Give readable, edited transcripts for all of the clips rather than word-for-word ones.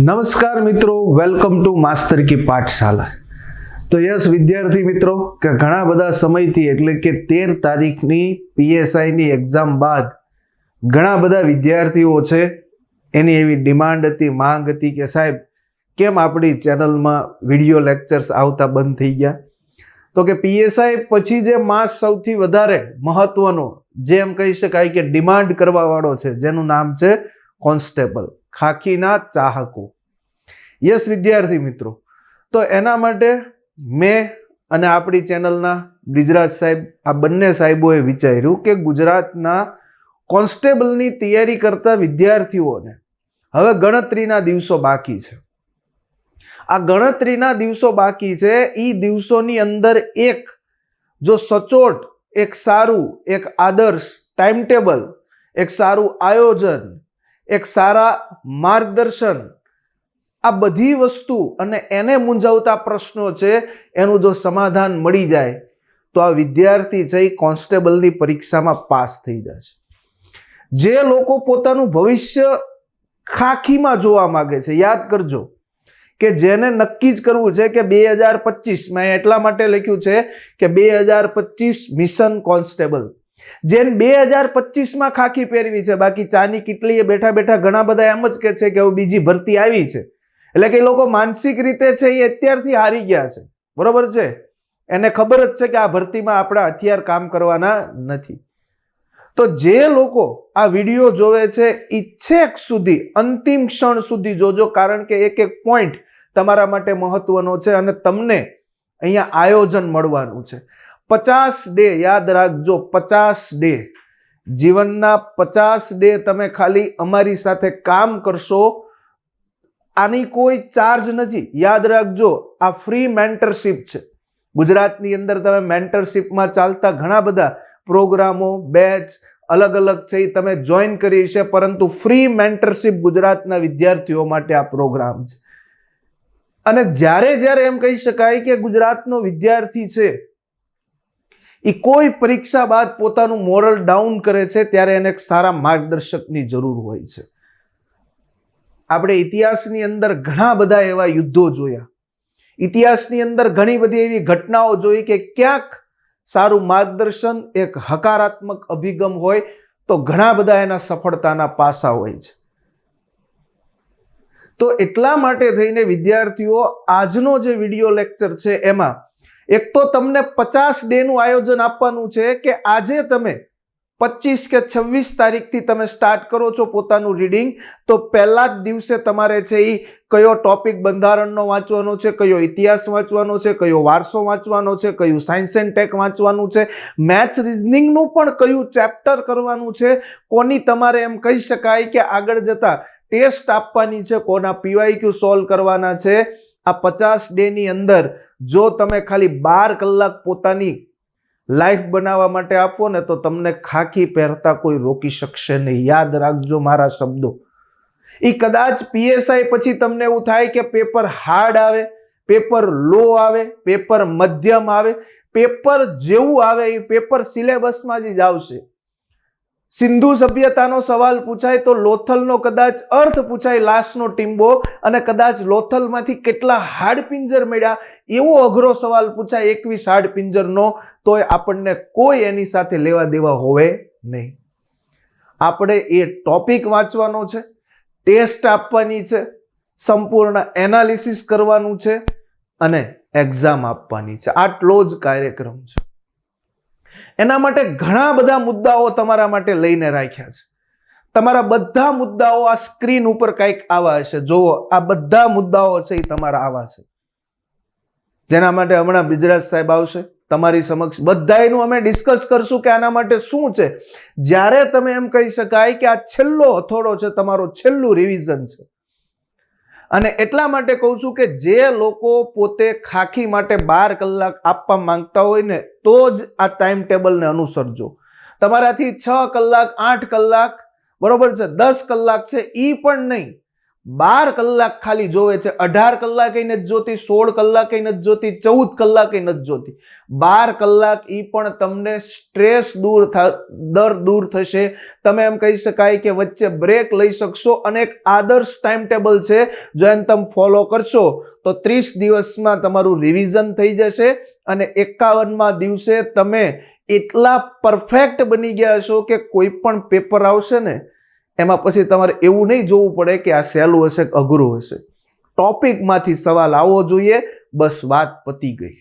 નમસ્કાર મિત્રો, welcome to master કી પાઠશાલા। તો યસ વિદ્યાર્થી મિત્રો, કે ઘણા બધા સમયથી એટલે કે 13 તારીખની પીએસઆઈની એક્ઝામ બાદ ઘણા બધા વિદ્યાર્થીઓ છે એની એવી ડિમાન્ડ હતી, માંગ હતી કે સાહેબ કેમ આપણી ચેનલમાં વિડીયો લેક્ચર્સ આવતા બંધ થઈ ગયા। તો કે પીએસઆઈ પછી જે માસ સૌથી વધારે મહત્વનો જે એમ કહી શકાય કે ડિમાન્ડ કરવાવાળો છે, જેનું નામ છે કોન્સ્ટેબલ, ખાખીના ચાહકો। યસ વિદ્યાર્થી મિત્રો, તો એના માટે મેં અને આપણી ચેનલના બ્રિજરાજ સાહેબ, આ બંને સાહેબોએ વિચાર્યું કે ગુજરાતના કોન્સ્ટેબલની તૈયારી કરતા વિદ્યાર્થીઓને હવે ગણતરીના દિવસો બાકી છે। આ ગણતરીના દિવસો બાકી છે, એ દિવસોની અંદર એક જો સચોટ, એક સારું, એક આદર્શ ટાઈમ ટેબલ, એક સારું આયોજન, એક સારા માર્ગદર્શન, આ બધી વસ્તુ અને એને મૂંઝવતા પ્રશ્નો છે એનું જો સમાધાન મળી જાય તો આ વિદ્યાર્થી છે એ કોન્સ્ટેબલની પરીક્ષામાં પાસ થઈ જશે। જે લોકો પોતાનું ભવિષ્ય ખાખીમાં જોવા માંગે છે, યાદ કરજો કે જેને નક્કી જ કરવું છે કે 2025 મેં એટલા માટે લખ્યું છે કે 2025 મિશન કોન્સ્ટેબલ, જેને 2025માં ખાખી પહેરવી છે, બાકી ચાની કિટલીએ બેઠા બેઠા ઘણા બધા એમ જ કહે છે કે હવે બીજી ભરતી આવી છે, એટલે કે લોકો માનસિક રીતે છે એ અત્યારથી હારી ગયા છે, બરોબર છે। એને ખબર જ છે કે આ ભરતીમાં આપણા હથિયાર કામ કરવાના નથી। તો જે લોકો આ વિડીયો જોવે છે એ છેક સુધી, અંતિમ ક્ષણ સુધી જોજો, કારણ કે એક એક પોઈન્ટ તમારા માટે મહત્વનો છે અને તમને અહીંયા આયોજન મળવાનું છે। 50 ડે યાદ રાખજો, 50 ડે, જીવનના 50 ડે તમે ખાલી અમારી સાથે કામ કરશો, આની કોઈ ચાર્જ નથી, યાદ રાખજો। આ ફ્રી મેન્ટરશિપ છે। ગુજરાતની અંદર તમે મેન્ટરશિપમાં ચાલતા ઘણા બધા પ્રોગ્રામો, બેચ અલગ અલગ છે એ તમે જોઈન કરી છે, પરંતુ ફ્રી મેન્ટરશિપ ગુજરાતના વિદ્યાર્થીઓ માટે આ પ્રોગ્રામ છે। અને જ્યારે જ્યારે એમ કહી શકાય કે ગુજરાતનો વિદ્યાર્થી છે એ કોઈ પરીક્ષા બાદ પોતાનું મોરલ ડાઉન કરે છે, ત્યારે એને એક સારા માર્ગદર્શકની જરૂર હોય છે। આપણે ઇતિહાસની અંદર ઘણા બધા એવા યુદ્ધો જોયા, ઇતિહાસની અંદર ઘણી બધી એવી ઘટનાઓ જોઈ કે ક્યાંક સારું માર્ગદર્શન, એક હકારાત્મક અભિગમ હોય તો ઘણા બધા એના સફળતાના પાસા હોય છે। તો એટલા માટે થઈને વિદ્યાર્થીઓ, આજનો જે વિડીયો લેક્ચર છે એમાં એક તો તમને 50 ડેનું આયોજન આપવાનું છે કે આજે તમે 25 કે 26 તારીખથી તમે સ્ટાર્ટ કરો છો પોતાનું રીડિંગ, તો પહેલા જ દિવસે તમારે છે એ કયો ટોપિક બંધારણનો વાંચવાનો છે, કયો ઇતિહાસ વાંચવાનો છે, કયો વારસો વાંચવાનો છે, કયું સાયન્સ એન્ડ ટેક વાંચવાનું છે, મેથ્સ રિઝનિંગનું પણ કયું ચેપ્ટર કરવાનું છે, કોની તમારે એમ કહી શકાય કે આગળ જતા ટેસ્ટ આપવાની છે, કોના પીવાયક્યુ સોલ્વ કરવાના છે। આ 50 ડેની અંદર જો તમે ખાલી 12 કલાક પોતાની લાઈફ બનાવવા માટે આપો ને તો તમને ખાખી પહેરતા કોઈ રોકી શકશે નહીં। યાદ રાખજો મારા શબ્દો। એ કદાચ પીએસઆઈ પછી તમને એવું થાય કે પેપર હાર્ડ આવે, પેપર લો આવે, પેપર મધ્યમ આવે, પેપર જેવું આવે એ પેપર સિલેબસમાં જ આવશે। સિંધુ સભ્યતાનો સવાલ પૂછાય તો લોથલનો કદાચ અર્થ પૂછાય, લાશનો ટીમ્બો, અને કદાચ લોથલમાંથી કેટલા હાડપિંજર મળ્યા એવો અઘરો સવાલ પૂછાય 21 હાડપિંજરનો, તોય આપણને કોઈ એની સાથે લેવા દેવા હોવે નહીં। આપણે એ ટોપિક વાંચવાનો છે, ટેસ્ટ આપવાની છે, સંપૂર્ણ એનાલિસિસ કરવાનું છે અને એક્ઝામ આપવાની છે, આટલો જ કાર્યક્રમ છે। એના માટે ઘણા બધા મુદ્દાઓ તમારા માટે લઈને રાખ્યા છે। તમારા બધા મુદ્દાઓ આ સ્ક્રીન ઉપર કંઈક આવા હશે, જોવો આ બધા મુદ્દાઓ છે એ તમારા આવા છે, જેના માટે હમણાં બ્રિજરાજ સાહેબ આવશે તમારી સમક્ષ, બધાયનું અમે ડિસ્કસ કરશું કે આના માટે શું છે। જ્યારે તમે એમ કહી શકાય કે આ છેલ્લો હથોડો છે, તમારો છેલ્લું રિવિઝન છે। અને એટલા માટે કહું છું કે જે લોકો પોતે ખાખી માટે 12 કલાક આપવા માંગતા હોય ને તો જ આ ટાઈમ ટેબલને અનુસરજો। તમારાથી 6 કલાક, 8 કલાક, બરોબર છે, 10 કલાક છે એ પણ નહીં, 12 કલાક ખાલી જોવે છે. 18 કલાકે નથી જોતી, 16 કલાકે નથી જોતી, 14 કલાકે નથી જોતી. 12 કલાક ઈ પણ તમને સ્ટ્રેસ દૂર થશે. તમે એમ કહી શકાય કે વચ્ચે બ્રેક લઈ શકશો. અને એક આદર્શ ટાઈમ ટેબલ છે, જો એને તમે ફોલો કરશો તો 30 દિવસમાં તમારું રિવિઝન થઈ જશે અને 51મા દિવસે તમે એટલા પરફેક્ટ બની ગયા છો કે કોઈ પણ પેપર આવશે ને એમાં પછી તમારે એવું નહીં જોવું પડે કે આ સહેલું હશે કે અઘરું હશે. ટોપિકમાંથી સવાલ આવવો જોઈએ, બસ વાત પતી ગઈ.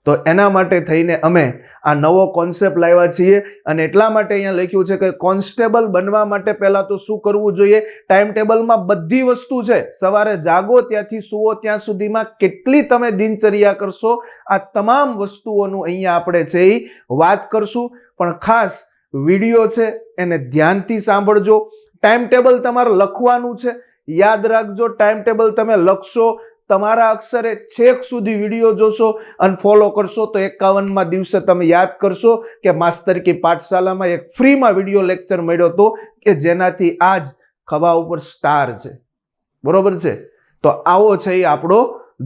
તો એના માટે થઈને અમે આ નવો કોન્સેપ્ટ લાવ્યા છીએ અને એટલા માટે અહીંયા લખ્યું છે કે કોન્સ્ટેબલ બનવા માટે પહેલા તો શું કરવું જોઈએ. ટાઈમ ટેબલમાં બધી વસ્તુ છે. સવારે જાગો ત્યાંથી સુવો ત્યાં સુધીમાં કેટલી તમે દિનચર્યા કરશો, આ તમામ વસ્તુઓનું અહીંયા આપણે છે એ વાત કરશું. પણ ખાસ વિડીયો છે એને ધ્યાનથી સાંભળજો. ટાઈમ ટેબલ તમારે લખવાનું છે, યાદ રાખજો. ટાઈમ ટેબલ તમે લખશો, તમારા અક્ષરે છેક સુધી વિડીયો જોશો અને ફોલો કરશો તો 51મા દિવસે તમે યાદ કરશો કે માસ્તર કી પાઠશાલામાં એક ફ્રીમાં વિડીયો લેક્ચર મળ્યો હતો કે જેનાથી આજ ખભા ઉપર સ્ટાર છે. બરોબર છે? તો આવો છે એ આપણો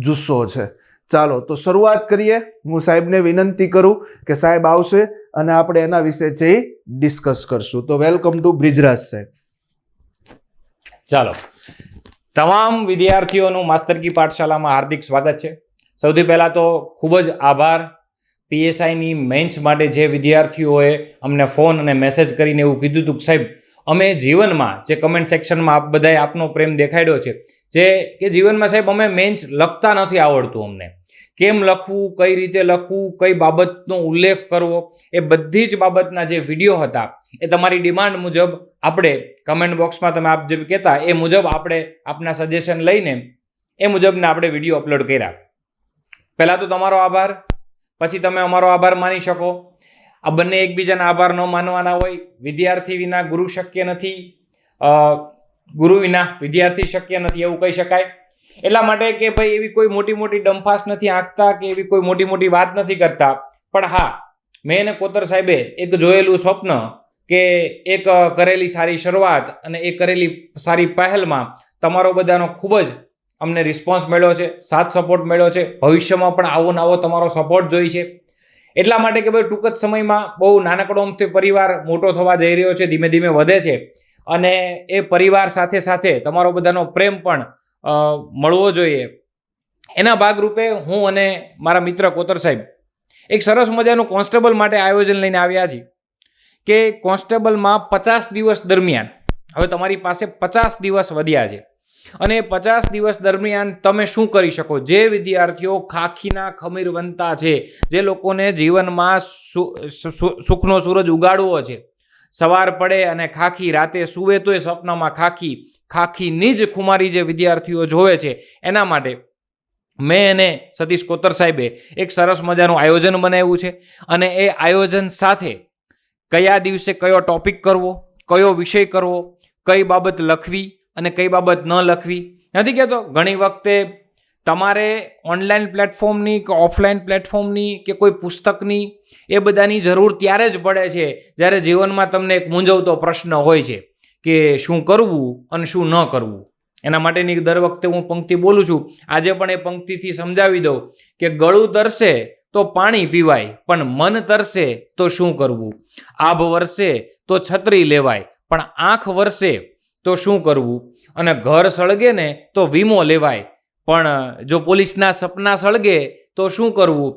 જુસ્સો છે. ચાલો તો શરૂઆત કરીએ. હું સાહેબને વિનંતી કરું કે સાહેબ આવશે અને આપણે એના વિશે છે એ ડિસ્કસ કરશું. તો વેલકમ ટુ બ્રિજરાજ સાહેબ. ચાલો, તમામ વિદ્યાર્થીઓનું માસ્તર કી પાઠશાલામાં હાર્દિક સ્વાગત છે. સૌથી પહેલાં તો ખૂબ જ આભાર પીએસઆઈની મેન્સ માટે જે વિદ્યાર્થીઓએ અમને ફોન અને મેસેજ કરીને એવું કીધું હતું કે સાહેબ અમે જીવનમાં જે કમેન્ટ સેક્શનમાં આપ બધાએ આપનો પ્રેમ દેખાડ્યો છે જે કે જીવનમાં સાહેબ અમે મેન્સ લખતા નથી આવડતું, અમને કેમ લખવું, કઈ રીતે લખવું, કઈ બાબતનો ઉલ્લેખ કરવો, એ બધી જ બાબતના જે વિડીયો હતા એ તમારી ડિમાન્ડ મુજબ આપણે કમેન્ટ બોક્સમાં તમે આપ જે કહેતા એ મુજબ આપણે આપના સજેશન લઈને એ મુજબના આપણે વિડીયો અપલોડ કર્યા. પહેલાં તો તમારો આભાર, પછી તમે અમારો આભાર માની શકો. આ બંને એકબીજાના આભાર ન માનવાના હોય. વિદ્યાર્થી વિના ગુરુ શક્ય નથી, ગુરુ વિના વિદ્યાર્થી શક્ય નથી એવું કહી શકાય. એટલા માટે કે ભાઈ એવી કોઈ મોટી મોટી ડંફાસ નથી આંકતા કે એવી કોઈ મોટી મોટી વાત નથી કરતા. પણ હા, મેં અને કોતર સાહેબે એક જોયેલું સ્વપ્ન કે એક કરેલી સારી શરૂઆત અને એ કરેલી સારી પહેલમાં તમારો બધાનો ખૂબ જ અમને રિસ્પોન્સ મળ્યો છે, સાથ સપોર્ટ મળ્યો છે. ભવિષ્યમાં પણ આવો નવો તમારો સપોર્ટ જોઈ છે. એટલા માટે કે ભાઈ ટૂંક જ સમયમાં બહુ નાનકડો પરિવાર મોટો થવા જઈ રહ્યો છે, ધીમે ધીમે વધે છે અને એ પરિવાર સાથે સાથે તમારો બધાનો પ્રેમ પણ મળવો જોઈએ. એના ભાગરૂપે હું અને મારા મિત્ર કોતર સાહેબ એક સરસ મજાનું કોન્સ્ટેબલ માટે આયોજન લઈને આવ્યા છીએ કે કોન્સ્ટેબલમાં 50 દિવસ દરમિયાન હવે તમારી પાસે 50 દિવસ વધ્યા છે અને 50 દિવસ દરમિયાન તમે શું કરી શકો. જે વિદ્યાર્થીઓ ખાખીના ખમીર બનતા છે, જે લોકોને જીવનમાં સુખનો સૂરજ ઉગાડવો છે, સવાર પડે અને ખાખી, રાતે સૂવે તો એ સ્વપ્નમાં ખાખી, ખાખીની જ ખુમારી જે વિદ્યાર્થીઓ જોવે છે, એના માટે મેં અને સતીશ કોતર સાહેબે એક સરસ મજાનું આયોજન બનાવ્યું છે. અને એ આયોજન સાથે કયા દિવસે કયો ટોપિક કરવો, કયો વિષય કરવો, કઈ બાબત લખવી અને કઈ બાબત ન લખવી. નથી કહેતો ઘણી વખતે તમારે ઓનલાઈન પ્લેટફોર્મની કે ઓફલાઈન પ્લેટફોર્મની કે કોઈ પુસ્તકની એ બધાની જરૂર ત્યારે જ પડે છે જ્યારે જીવનમાં તમને એક મૂંઝવતો પ્રશ્ન હોય છે કે શું કરવું અને શું ન કરવું. એના માટેની દર વખતે હું પંક્તિ બોલું છું. આજે પણ એ પંક્તિથી સમજાવી દઉં કે ગળું તરસે તો પાણી પીવાય, પણ મન તરસે તો શું કરવું. આભ વરસે તો છત્રી લેવાય, પણ આંખ વરસે તો શું કરવું. અને ઘર સળગે ને તો વીમો લેવાય, પણ જો પોલીસના સપના સળગે તો શું કરવું.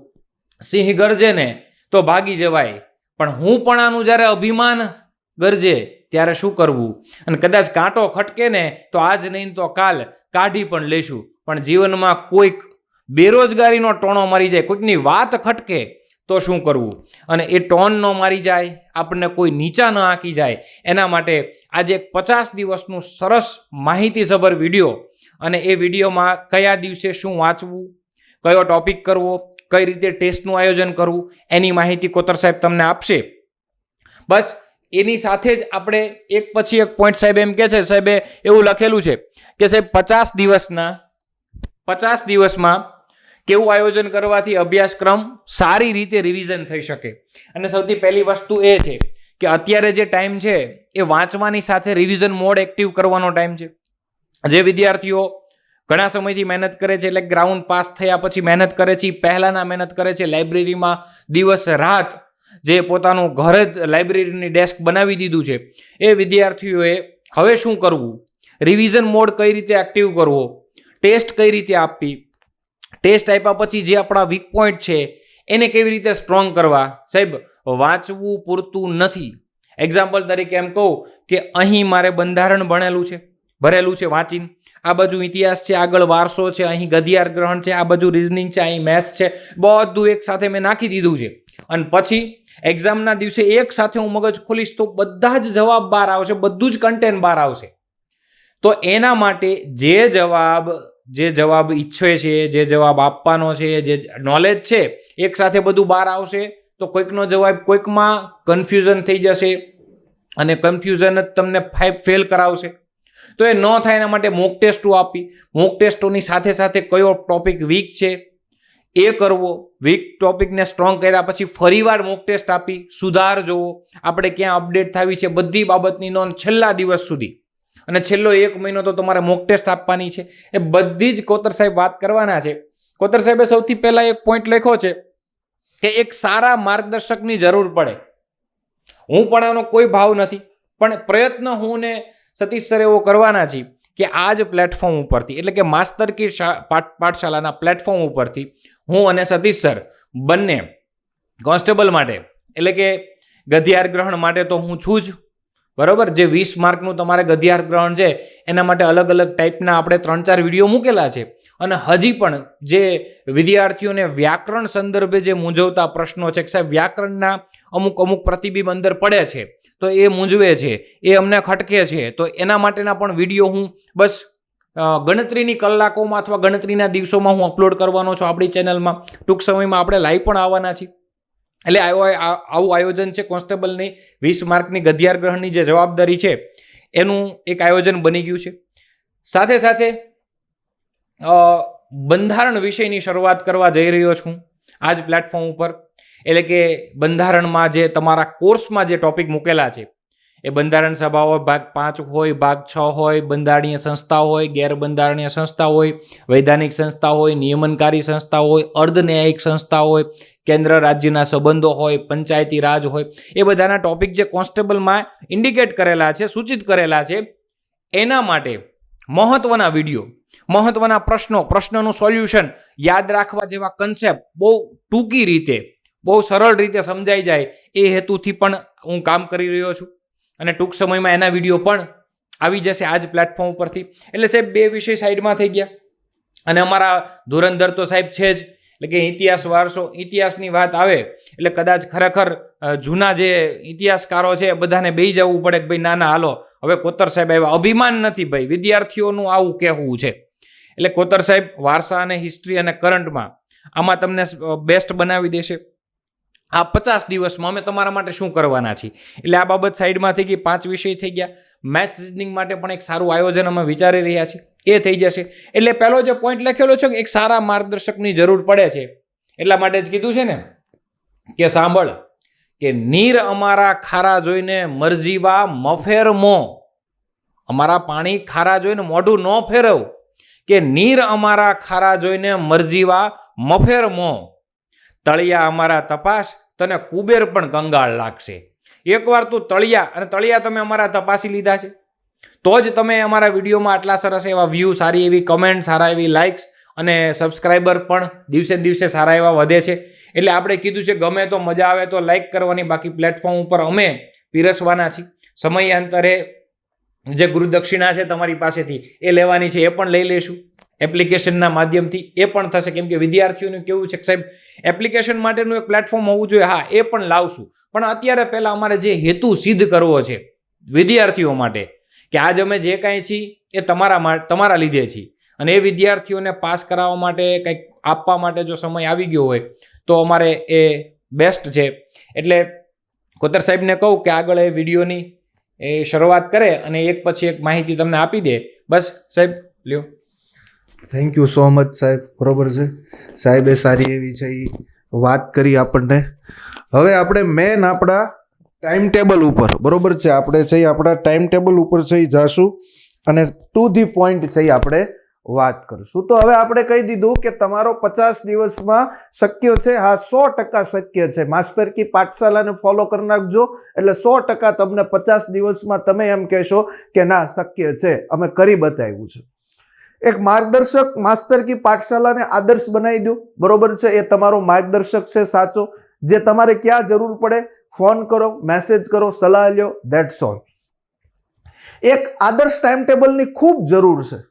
સિંહ ગરજે ને તો ભાગી જવાય, પણ હું પણ આનું જ્યારે અભિમાન ગરજે ત્યારે શું કરવું. અને કદાચ કાંટો ખટકે ને તો આજ નહીં તો કાલ કાઢી પણ લેશું, પણ જીવનમાં કોઈક બેરોજગારીનો ટોણો મારી જાય, કોઈકની વાત ખટકે તો શું કરવું. અને એ ટોન ન મારી જાય, આપણને કોઈ નીચા ન આંકી જાય, એના માટે આજે એક 50 દિવસનું સરસ માહિતીસભર વિડીયો અને એ વિડીયોમાં કયા દિવસે શું વાંચવું, કયો ટોપિક કરવો, કઈ રીતે ટેસ્ટનું આયોજન કરવું, એની માહિતી કોતર સાહેબ તમને આપશે. બસ એની સાથે જ આપણે એક પછી એક પોઈન્ટ સાહેબ એમ કહે છે, સાહેબે એવું લખેલું છે કે સાહેબ 50 દિવસમાં કેવું આયોજન કરવાથી અભ્યાસક્રમ સારી રીતે રિવિઝન થઈ શકે. અને સૌથી પહેલી વસ્તુ એ છે કે અત્યારે જે ટાઈમ છે એ વાંચવાની સાથે રિવિઝન મોડ એક્ટિવ કરવાનો ટાઈમ છે. જે વિદ્યાર્થીઓ ઘણા સમયથી મહેનત કરે છે, એટલે ગ્રાઉન્ડ પાસ થયા પછી મહેનત કરે છે, પહેલાના મહેનત કરે છે, લાઇબ્રેરીમાં દિવસ રાત જે પોતાનું ઘરે જ લાઇબ્રેરીની ડેસ્ક બનાવી દીધું છે, એ વિદ્યાર્થીઓએ હવે શું કરવું, રિવિઝન મોડ કઈ રીતે એક્ટિવ કરવો, ટેસ્ટ કઈ રીતે આપવી, ટેસ્ટ આપ્યા પછી જે આપણા વીક પોઈન્ટ છે એને કેવી રીતે સ્ટ્રોંગ કરવા. સાહેબ, વાંચવું પૂરતું નથી. એક્ઝામ્પલ તરીકે એમ કહું કે અહીં મારે બંધારણ ભરેલું છે વાંચીને, આ બાજુ ઇતિહાસ છે, આગળ વારસો છે, અહીં ગદ્યાર ગ્રહણ છે, આ બાજુ રિઝનિંગ છે, અહીં મેથ્સ છે, બધું એક સાથે મેં નાખી દીધું છે, અને પછી એક્ઝામના દિવસે એક સાથે હું મગજ ખોલીશ તો બધા જ જવાબ બહાર આવશે, બધું જ કન્ટેન્ટ બહાર આવશે. તો એના માટે જે જવાબ ઈચ્છે છે, જે જવાબ આપવાનો છે, જે નોલેજ છે, એક સાથે બધું બહાર આવશે તો કોઈકનો જવાબ કોઈકમાં કન્ફ્યુઝન થઈ જશે અને કન્ફ્યુઝન જ તમને ફેલ કરાવશે. તો એ ન થાય એના માટે મોક ટેસ્ટો આપી, મોક ટેસ્ટોની સાથે સાથે કયો ટોપિક વીક છે એ કરવો, વીક ટોપિકને સ્ટ્રોંગ કર્યા પછી ફરીવાર મોક ટેસ્ટ આપી, સુધાર જોવો, આપણે ક્યાં અપડેટ થવી છે, બધી બાબતની નોંધ છેલ્લા દિવસ સુધી, અને છેલ્લો 1 મહિનો તો તમારે મોક ટેસ્ટ આપવાની છે. એ બધી જ કોતર સાહેબ વાત કરવાના છે. કોતર સાહેબે સૌથી પહેલા એક પોઈન્ટ લખ્યો છે કે એક સારા માર્ગદર્શકની જરૂર પડે. હું પણ આનો કોઈ ભાવ નથી, પણ પ્રયત્ન હું ને સતીશ સર એવો કરવાના છીએ કે આ જ પ્લેટફોર્મ ઉપરથી, એટલે કે માસ્તર કી પાઠશાલાના પ્લેટફોર્મ ઉપરથી હું અને સતીશ સર બંને કોન્સ્ટેબલ માટે, એટલે કે ગદ્યાર ગ્રહણ માટે તો હું છું જ, બરાબર, જે 20 માર્કનું તમારે ગદ્યાર ગ્રહણ છે એના માટે અલગ અલગ ટાઈપના આપણે 3-4 વિડીયો મૂકેલા છે. અને હજી પણ જે વિદ્યાર્થીઓને વ્યાકરણ સંદર્ભે જે મૂંઝવતા પ્રશ્નો છે, સાહેબ વ્યાકરણના અમુક પ્રતિબિંબ અંદર પડે છે તો એ મૂંઝવે છે, એ અમને ખટકે છે, તો એના માટેના પણ વિડીયો હું બસ ગણતરીની કલાકોમાં અથવા ગણતરીના દિવસોમાં હું અપલોડ કરવાનો છું આપણી ચેનલમાં. ટૂંક સમયમાં આપણે લાઈવ પણ આવવાના છીએ. એટલે આવું આયોજન છે કોન્સ્ટેબલની 20 માર્કની ગદ્યાર ગ્રહણની જે જવાબદારી છે એનું એક આયોજન બની ગયું છે. સાથે સાથે બંધારણ વિષયની શરૂઆત કરવા જઈ રહ્યો છું આ જ પ્લેટફોર્મ ઉપર. એટલે કે બંધારણમાં જે તમારા કોર્સમાં જે ટોપિક મૂકેલા છે એ બંધારણ સભા હોય, ભાગ 5 હોય, ભાગ 6 હોય, બંધારણીય સંસ્થા હોય, ગેરબંધારણીય સંસ્થા હોય, વૈધાનિક સંસ્થા હોય, નિયમનકારી સંસ્થા હોય, અર્ધન્યાયિક સંસ્થા હોય, કેન્દ્ર રાજ્યના સંબંધો હોય, પંચાયતી રાજ હોય, એ બધાના ટોપિક જે કોન્સ્ટેબલમાં ઇન્ડિકેટ કરેલા છે, સૂચિત કરેલા છે, એના માટે મહત્વના વિડીયો, મહત્વના પ્રશ્નોનું સોલ્યુશન, યાદ રાખવા જેવા કન્સેપ્ટ બહુ ટૂંકી રીતે, બહુ સરળ રીતે સમજાઈ જાય એ હેતુથી પણ હું કામ કરી રહ્યો છું. અને ટૂંક સમયમાં એના વિડીયો પણ આવી જશે આ જ પ્લેટફોર્મ ઉપરથી. એટલે સાહેબ 2 વિષય સાઈડમાં થઈ ગયા, અને અમારા ધુરંધર તો સાહેબ છે જ, એટલે કે ઇતિહાસ વારસો, ઇતિહાસની વાત આવે એટલે કદાચ ખરેખર જૂના જે ઇતિહાસકારો છે બધાને બેસી જવું પડે કે ભાઈ ના હાલો હવે કોતર સાહેબ આવ્યા. અભિમાન નથી ભાઈ, વિદ્યાર્થીઓનું આવું કહેવું છે. એટલે કોતર સાહેબ વારસા અને હિસ્ટ્રી અને કરંટમાં આમાં તમને બેસ્ટ બનાવી દેશે. આ 50 દિવસમાં અમે તમારા માટે શું કરવાના છીએ, એટલે આ બાબત સાઈડમાં થઈ ગઈ. 5 વિષય થઈ ગયા. મેથ્સ રીઝનિંગ માટે પણ એક સારું આયોજન અમે વિચારી રહ્યા છીએ, એ થઈ જશે. એટલે પહેલો જે પોઈન્ટ લખેલો છે કે એક સારા માર્ગદર્શકની જરૂર પડે છે, એટલા માટે જ કીધું છે ને કે સાંભળ કે નીર અમારા ખારા જોઈને મરજીવા મફેર મો, અમારા પાણી ખારા જોઈને મોઢું ન ફેરવ, કે નીર અમારા ખારા જોઈને મરજીવા મફેર મો, તળિયા અમારા તપાસ તને કુબેર પણ કંગાળ લાગશે. એકવાર તું તળિયા તમે અમારા તપાસી લીધા છે તો જ તમે અમારા વિડીયોમાં આટલા સરસ એવા વ્યૂ, સારી એવી કમેન્ટ, સારા એવી લાઇક્સ અને સબસ્ક્રાઈબર પણ દિવસે દિવસે સારા એવા વધે છે. એટલે આપણે કીધું છે ગમે તો મજા આવે તો લાઇક કરવાની, બાકી પ્લેટફોર્મ ઉપર અમે પીરસવાના છીએ. સમયાંતરે જે ગુરુદક્ષિણા છે તમારી પાસેથી એ લેવાની છે, એ પણ લઈ લેશું એપ્લિકેશનના માધ્યમથી, એ પણ થશે. કેમ કે વિદ્યાર્થીઓનું કેવું છે કે સાહેબ એપ્લિકેશન માટેનું એક પ્લેટફોર્મ હોવું જોઈએ, હા એ પણ લાવશું, પણ અત્યારે પહેલાં અમારે જે હેતુ સિદ્ધ કરવો છે વિદ્યાર્થીઓ માટે કે આજ અમે જે કાંઈ છીએ એ તમારા લીધે છીએ, અને એ વિદ્યાર્થીઓને પાસ કરાવવા માટે કંઈક આપવા માટે જો સમય આવી ગયો હોય તો અમારે એ બેસ્ટ છે. એટલે કોતર સાહેબને કહું કે આગળ એ વિડીયોની એ શરૂઆત કરે અને એક પછી એક માહિતી તમને આપી દે. બસ સાહેબ લ્યો. થેન્ક યુ સો મચ સાહેબ. બરોબર છે, સાહેબે સારી એવી છે એ વાત કરી આપણને. હવે આપણે મેન આપણા ટાઈમ ટેબલ ઉપર, બરોબર છે, આપણે છે આપણા ટાઈમ ટેબલ ઉપર છે જાશું અને ટુ ધી પોઈન્ટ છે આપણે વાત કરશું. તો હવે આપણે કહી દીધું કે તમારો 50 દિવસમાં શક્ય છે. હા, 100% શક્ય છે. માસ્ટર કી પાઠશાલાને ફોલો કરી નાખજો એટલે 100% તમને 50 દિવસમાં તમે એમ કહેશો કે ના શક્ય છે, અમે કરી બતાવ્યું છે. એક માર્ગદર્શક માસ્ટર કી પાઠશાલાને આદર્શ બનાવી દો, બરોબર છે. એ તમારો માર્ગદર્શક છે સાચો, જે તમારે ક્યાં જરૂર પડે ફોન કરો, મેસેજ કરો, સલાહ લ્યો, ધેટ્સ ઓલ. એક આદર્શ ટાઈમ ટેબલની ખૂબ જરૂર છે.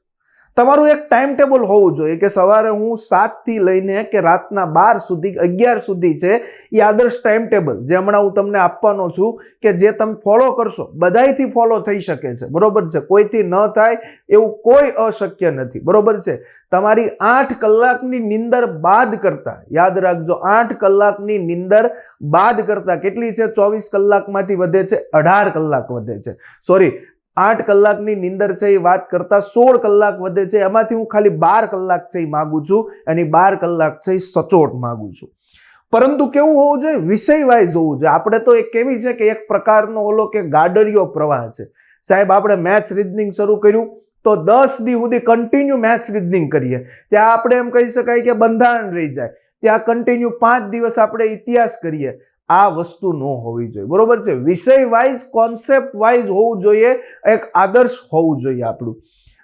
તમારું એક ટાઈમ ટેબલ હોવું જોઈએ કે સવારે હું 7 થી લઈને કે રાતના 12 સુધી 11 સુધી છે એ આદર્શ ટાઈમ ટેબલ જે હમણાં હું તમને આપવાનો છું કે જે તમે ફોલો કરશો, બધાયથી ફોલો થઈ શકે છે, બરોબર છે. કોઈથી ન થાય એવું કોઈ અશક્ય નથી, બરોબર છે. તમારી 8 કલાકની નીંદર બાદ કરતા, યાદ રાખજો, 8 કલાકની નીંદર બાદ કરતા કેટલી છે? 24 કલાકમાંથી વધે છે 18 કલાક વધે છે. સોરી, 8 કલાકની નીંદર છે એ વાત કરતા 16 કલાક વધે છે. એમાંથી હું ખાલી 12 કલાક છે એ માગું છું અને 12 કલાક છે એ સચોટ માગું છું. પરંતુ કેવું હોવું જોઈએ? વિષય વાઇઝ હોવું જોઈએ. આપણે તો એક કેવી છે કે એક પ્રકારનો ઓલો કે ગાડરિયો પ્રવાહ છે. સાહેબ, આપણે મેથ્સ રીઝનિંગ શરૂ કર્યું તો 10 દી સુધી કન્ટિન્યુ મેથ્સ રીઝનિંગ કરીએ, ત્યાં આપણે એમ કહી શકાય કે બંધારણ રહી જાય. ત્યાં કન્ટિન્યુ 5 દિવસ આપણે ઇતિહાસ કરીએ. આ વસ્તુ ન હોવી જોઈએ, બરોબર છે. વિષય વાઇઝ, કોન્સેપ્ટ વાઇઝ હોવું જોઈએ, એક આદર્શ હોવું જોઈએ આપણું.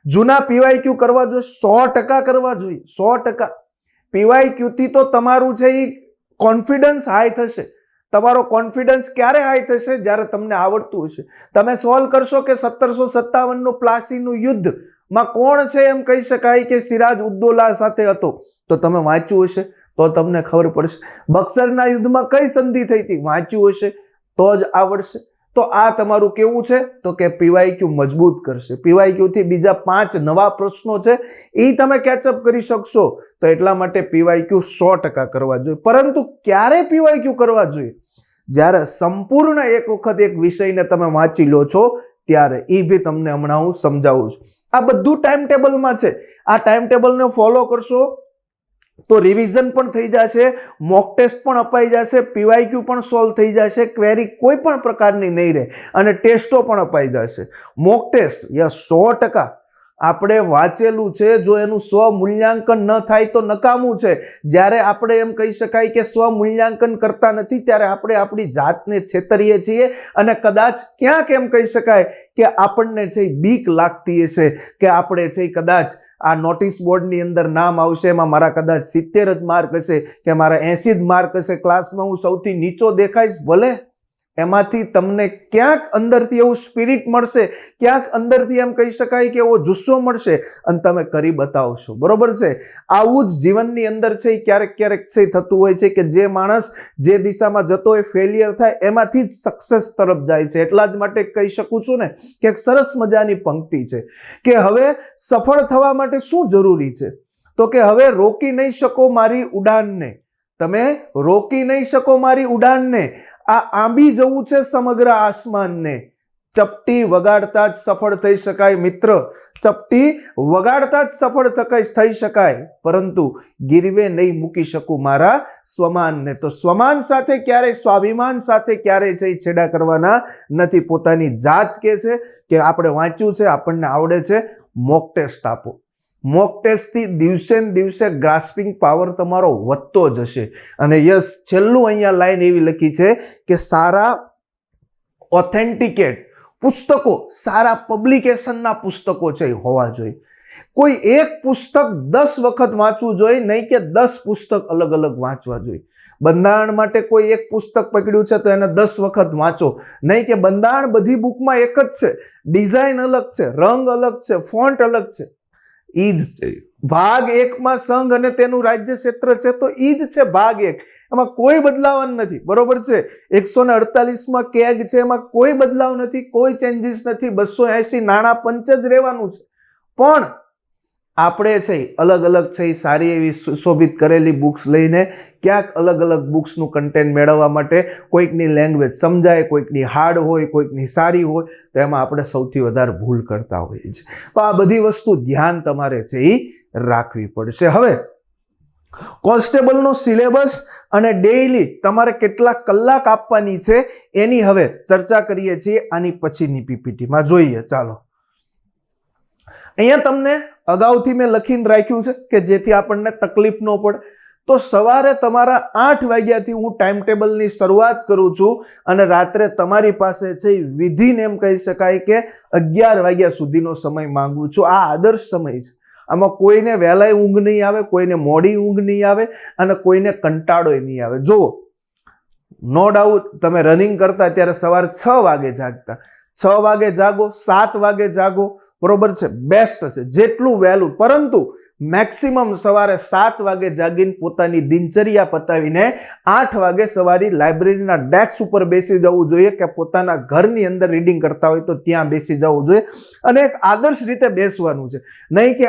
જૂના પીવાયક્યુ કરવા જોઈએ, 100% કરવા જોઈએ, 100%. પીવાયક્યુ થી તો તમારું છે એ કોન્ફિડન્સ હાઈ થશે. તમારો કોન્ફિડન્સ ક્યારે હાઈ થશે? જ્યારે તમને આવડતું હશે. તમે સોલ્વ કરશો કે 1757 નું પ્લાસીનું યુદ્ધ માં કોણ છે એમ કહી શકાય કે સિરાજ ઉદ્દૌલા સાથે હતો, તો તમે વાંચ્યું હશે તો તમને ખબર પડશે. બક્સરના યુદ્ધમાં કઈ સંધિ થઈ હતી? વાંચ્યું હશે તો જ આવડશે. તો આ તમારું કેવું છે તો કે પીવાયક્યુ મજબૂત કરશે. પીવાયક્યુ થી બીજા 5 નવા પ્રશ્નો છે એ તમે કેચઅપ કરી શકશો. તો એટલા માટે પીવાયક્યુ 100% કરવા જોઈએ. પરંતુ ક્યારે પીવાયક્યુ કરવા જોઈએ? જ્યારે સંપૂર્ણ એક વખત એક વિષયને તમે વાંચી લો છો ત્યારે. એ બી તમને હમણાં હું સમજાવું છું. આ બધું ટાઈમ ટેબલમાં છે. આ ટાઈમ ટેબલને ફોલો કરશો તો રિવિઝન પણ થઈ જશે, મોક ટેસ્ટ પણ અપાઈ જશે, પીવાયક્યુ પણ સોલ્વ થઈ જશે, ક્વેરી કોઈ પણ પ્રકારની નહીં રહે અને ટેસ્ટો પણ અપાઈ જશે. મોક ટેસ્ટ યસ 100% આપણે વાંચેલું છે. જો એનું સ્વમૂલ્યાંકન ન થાય તો નકામું છે. જ્યારે આપણે એમ કહી શકાય કે સ્વમૂલ્યાંકન કરતા નથી ત્યારે આપણે આપણી જાતને છેતરીએ છીએ અને કદાચ ક્યાંક એમ કહી શકાય કે આપણને છે બીક લાગતી હશે કે આપણે છે કદાચ આ નોટિસ બોર્ડની અંદર નામ આવશે, એમાં મારા કદાચ 70 જ માર્ક હશે કે મારા 80 જ માર્ક હશે, ક્લાસમાં હું સૌથી નીચો દેખાઈશ. ભલે એમાંથી તમને ક્યાંક અંદરથી એવું સ્પિરિટ મળશે, ક્યાંક અંદરથી એમ કહી શકાય કે એવો જુસ્સો મળશે અને તમે કરી બતાવશો, બરોબર છે. આવું જ જીવનની અંદર છે ક્યારેક ક્યારેક છે થતું હોય છે કે જે માણસ જે દિશામાં જતો હોય ફેલિયર થાય એમાંથી જ સક્સેસ તરફ જાય છે. એટલા જ માટે કહી શકું છું ને કે એક સરસ મજાની પંક્તિ છે કે હવે સફળ થવા માટે શું જરૂરી છે? તો કે હવે રોકી નહીં શકો મારી ઉડાનને. તમે રોકી નહીં શકો મારી ઉડાનને. આ આંબી જવું છે સમગ્ર આસમાનને. ચપટી વગાડતા જ સફળ થઈ શકાય મિત્ર, ચપટી વગાડતા જ સફળ થઈ શકાય, પરંતુ ગીરવે નહીં મૂકી શકું મારા સ્વમાનને. તો સ્વમાન સાથે ક્યારેય, સ્વાભિમાન સાથે ક્યારેય છે છેડા કરવાના નથી. પોતાની જાત કે છે કે આપણે વાંચ્યું છે, આપણને આવડે છે, મોક ટેસ્ટ આપો. મોક ટેસ્ટથી દિવસે ને દિવસે ગ્રાસ્પિંગ પાવર તમારો વધતો જશે. અને યસ, છેલ્લું અહીંયા લાઈન એવી લખી છે કે સારા ઓથેન્ટિકેટ પુસ્તકો, સારા પબ્લિકેશનના પુસ્તકો છે હોવા જોઈએ. કોઈ એક પુસ્તક 10 વખત વાંચવું જોઈએ, નહીં કે 10 પુસ્તક અલગ અલગ વાંચવા જોઈએ. બંધારણ માટે કોઈ એક પુસ્તક પકડ્યું છે તો એને 10 વખત વાંચો, નહીં કે બંધારણ બધી બુકમાં એક જ છે, ડિઝાઇન અલગ છે, રંગ અલગ છે, ફોન્ટ અલગ છે. ઈ જ છે ભાગ 1માં સંઘ અને તેનું રાજ્ય ક્ષેત્ર છે તો ઈ જ છે ભાગ 1. એમાં કોઈ બદલાવ નથી, બરોબર છે. 148માં કેગ છે, એમાં કોઈ બદલાવ નથી, કોઈ ચેન્જીસ નથી. 280 નાણાં પંચ જ રહેવાનું છે. પણ આપણે છે અલગ અલગ છે સારી એવી સુશોભિત કરેલી બુક્સ લઈને ક્યાંક અલગ અલગ બુક્સનું કન્ટેન્ટ મેળવવા માટે કોઈકની લેંગ્વેજ સમજાય, કોઈકની હાર્ડ હોય, કોઈકની સારી હોય, તો એમાં આપણે સૌથી વધારે ભૂલ કરતા હોઈએ છીએ. તો આ બધી વસ્તુ ધ્યાન તમારે છે એ રાખવી પડશે. હવે કોન્સ્ટેબલનો સિલેબસ અને ડેઈલી તમારે કેટલા કલાક આપવાની છે એની હવે ચર્ચા કરીએ છીએ આની પછીની પીપીટીમાં. જોઈએ ચાલો. અહીંયા તમને અગાઉથી મેં લખીને રાખ્યું છે કે જેથી આપણને તકલીફ ન પડે. તો સવારે તમારા 8 વાગ્યાથી હું ટાઈમ ટેબલની શરૂઆત કરું છું અને રાત્રે તમારી પાસે છે વિધિને એમ કહી શકાય કે 11 વાગ્યા સુધીનો સમય માંગુ છું. આ આદર્શ સમય છે. આમાં કોઈને વહેલાય ઊંઘ નહીં આવે, કોઈને મોડી ઊંઘ નહીં આવે અને કોઈને કંટાળો નહીં આવે. જુઓ, નો ડાઉટ તમે રનિંગ કરતા ત્યારે સવારે 6 વાગે જાગતા, 6 વાગે જાગો, 7 વાગે જાગો, બરોબર છે, બેસ્ટ છે જેટલું વહેલું. પરંતુ મેક્સિમમ સવારે 7 વાગે જાગીને પોતાની દિનચર્યા પતાવીને 8 વાગે સવારે લાઇબ્રેરીના ડેસ્ક ઉપર બેસી જવું જોઈએ કે પોતાના ઘરની અંદર રીડિંગ કરતા હોય તો ત્યાં બેસી જવું જોઈએ અને એક આદર્શ રીતે બેસવાનું છે. નહીં કે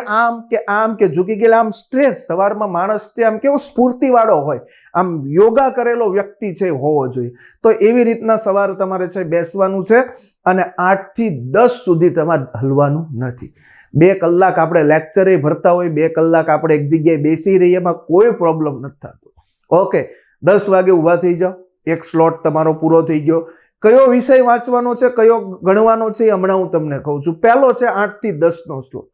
આમ કે ઝૂકી ગયેલા. આમ સ્ટ્રેસ સવારમાં માણસ છે આમ કેવો સ્ફૂર્તિવાળો હોય, આમ યોગા કરેલો વ્યક્તિ છે હોવો જોઈએ. તો એવી રીતના સવારે તમારે છે બેસવાનું છે અને 8 થી 10 સુધી તમારે હલવાનું નથી. 2 કલાક આપણે લેક્ચરે ભરતા હોય, 2 કલાક આપણે એક જગ્યાએ બેસી રહીએ, એમાં કોઈ પ્રોબ્લેમ નથી થતો. ઓકે, 10 વાગે ઊભા થઈ જાઓ, એક સ્લોટ તમારો પૂરો થઈ ગયો. કયો વિષય વાંચવાનો છે, કયો ગણવાનો છે એ હમણાં હું તમને કહું છું. પહેલો છે 8 થી 10 નો સ્લોટ.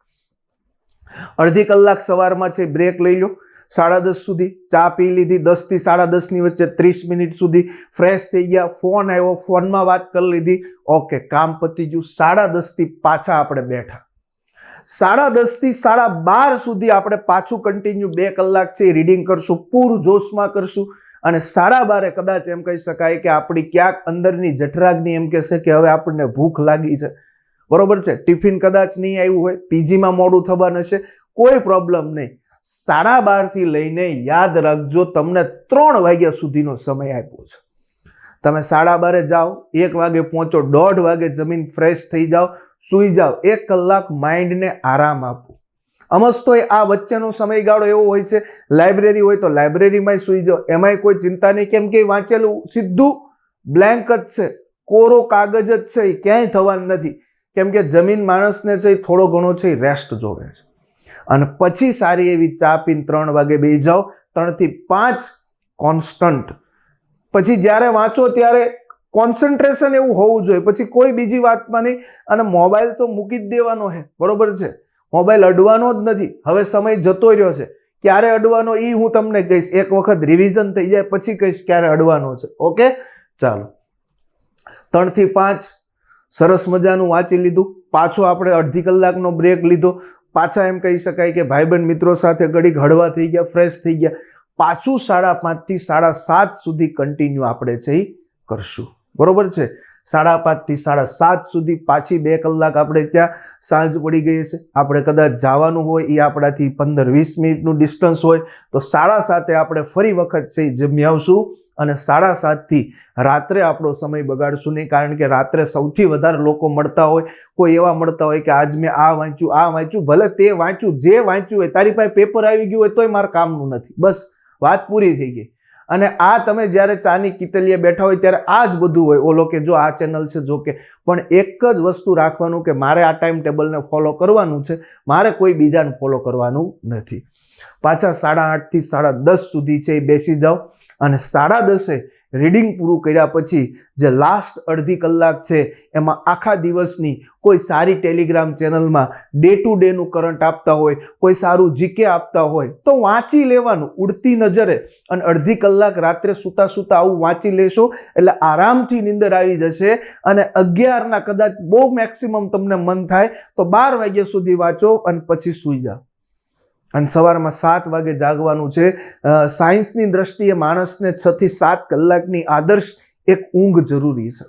અડધી કલાક સવારમાં છે બ્રેક લઈ લો, 10:30 સુધી ચા પી લીધી, 10 થી 10:30 ની વચ્ચે 30 મિનિટ સુધી ફ્રેશ થઈ ગયા, ફોન આવ્યો, ફોનમાં વાત કરી લીધી, ઓકે, કામ પતી ગયું. 10:30 થી પાછા આપણે બેઠા, 10:30 થી 12:30 સુધી આપણે પાછું કન્ટિન્યુ 2 કલાક છે રીડિંગ કરશું, પૂર જોશમાં કરશું અને 12:30 કદાચ એમ કહી શકાય કે આપણી ક્યાંક અંદરની જઠરાગ્નિ એમ કહેશે કે હવે આપણને ભૂખ લાગી છે, બરોબર છે. ટિફિન કદાચ નહીં આવ્યું હોય, પીજીમાં મોડું થવાનું હશે, કોઈ પ્રોબ્લેમ નહીં. 12:30 થી લઈને યાદ રાખજો તમને 3 વાગ્યા સુધીનો સમય આપ્યો છે. તમે 12:30 જાઓ, 1 વાગે પહોંચો, 1:30 વાગે જમીન ફ્રેશ થઈ જાઓ, સૂઈ જાઓ, 1 કલાક માઇન્ડને આરામ આપો. અમસ્તો આ વચ્ચેનો સમયગાળો એવો હોય છે, લાઇબ્રેરી હોય તો લાઇબ્રેરીમાં સૂઈ જાઓ, એમાંય કોઈ ચિંતા નહીં, કેમ કે વાંચેલું સીધું બ્લેન્ક જ છે, કોરો કાગજ જ છે, એ ક્યાંય થવાનું નથી. કેમ કે જમીન માણસને છે થોડો ઘણો છે રેસ્ટ જોવે છે. અને પછી સારી એવી ચા પીને 3 વાગે બેસી જાઓ, 3 થી 5 કોન્સ્ટન્ટ. પછી જ્યારે વાંચો ત્યારે કોન્સન્ટ્રેશન એવું હોવું જોઈએ, પછી કોઈ બીજી વાતમાં નહીં. અને મોબાઈલ તો મૂકી જ દેવાનો છે, બરોબર છે, મોબાઈલ અડવાનો જ નથી. હવે સમય જતો રહ્યો છે, ક્યારે અડવાનો એ હું તમને કહીશ, એક વખત રિવિઝન થઈ જાય પછી કહીશ ક્યારે અડવાનો છે. ઓકે, ચાલો, 3 થી 5 સરસ મજાનું વાંચી લીધું, પાછો આપણે અડધી કલાકનો બ્રેક લીધો, પાછા એમ કહી શકાય કે ભાઈબંધ મિત્રો સાથે ઘડીક હળવા થઈ ગયા, ફ્રેશ થઈ ગયા, પાછું 5:30 થી 7:30 સુધી કન્ટિન્યુ આપણે છે એ કરશું, બરોબર છે. 5:30 થી 7:30 સુધી પાછી 2 કલાક આપણે ત્યાં સાંજ પડી ગઈ છે. આપણે કદાચ જવાનું હોય એ આપણાથી 15-20 મિનિટનું ડિસ્ટન્સ હોય તો 7:30 આપણે ફરી વખત છે જમી આવશું અને 7:30 થી રાત્રે આપણો સમય બગાડશું નહીં. કારણ કે રાત્રે સૌથી વધારે લોકો મળતા હોય, કોઈ એવા મળતા હોય કે આજ મેં આ વાંચ્યું, ભલે તે વાંચ્યું, જે વાંચ્યું હોય, તારી પાસે પેપર આવી ગયું હોય તોય મારા કામનું નથી, બસ વાત પૂરી થઈ ગઈ. અને આ તમે જ્યારે ચાની કિટલીએ બેઠા હોય ત્યારે આ જ બધું હોય. ઓલો કે જો આ ચેનલ છે, જો કે પણ એક જ વસ્તુ રાખવાનું કે મારે આ ટાઈમ ટેબલને ફોલો કરવાનું છે, મારે કોઈ બીજાને ફોલો કરવાનું નથી. પાછા 8:30 થી 10:30 સુધી છે એ બેસી જાઓ અને 10:30 રીડિંગ પૂરું કર્યા પછી જે લાસ્ટ અડધી કલાક છે એમાં આખા દિવસની કોઈ સારી ટેલિગ્રામ ચેનલમાં ડે ટુ ડેનું કરંટ આપતા હોય, કોઈ સારું જીકે આપતા હોય તો વાંચી લેવાનું ઉડતી નજરે. અને અડધી કલાક રાત્રે સૂતા આવું વાંચી લેશો એટલે આરામથી નીંદર આવી જશે. અને 11 કદાચ બહુ મેક્સિમમ તમને મન થાય તો 12 વાગ્યા સુધી વાંચો અને પછી સૂઈ જાઓ. અને સવારમાં 7 વાગે જાગવાનું છે. સાયન્સની દ્રષ્ટિએ માણસને 6 થી 7 કલાકની આદર્શ એક ઊંઘ જરૂરી છે.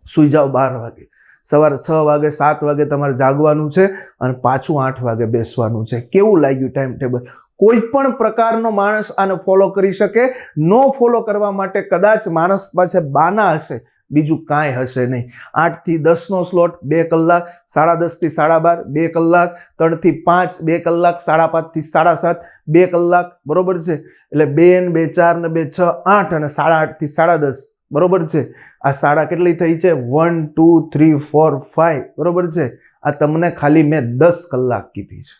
સૂઈ જાઓ 12 વાગે, સવારે 6 વાગે 7 વાગે તમારે જાગવાનું છે અને પાછું 8 વાગે બેસવાનું છે. કેવું લાગ્યું ટાઈમ ટેબલ? કોઈ પણ પ્રકારનો માણસ આને ફોલો કરી શકે. નો ફોલો કરવા માટે કદાચ માણસ પાસે બાના હશે, બીજું કાંઈ હશે નહીં. 8 થી 10 નો સ્લોટ 2 કલાક, 10:30 થી 12:30 2 કલાક, 3 થી 5 2 કલાક, 5:30 થી 7:30 2 કલાક, બરોબર છે. એટલે 2 ને 2 4 ને 2 6 8 અને 8:30 થી 10:30, બરોબર છે. આ સાડા કેટલી થઈ છે? 1 2 3 4 5, બરોબર છે. આ તમને ખાલી મેં 10 કલાક કીધી છે.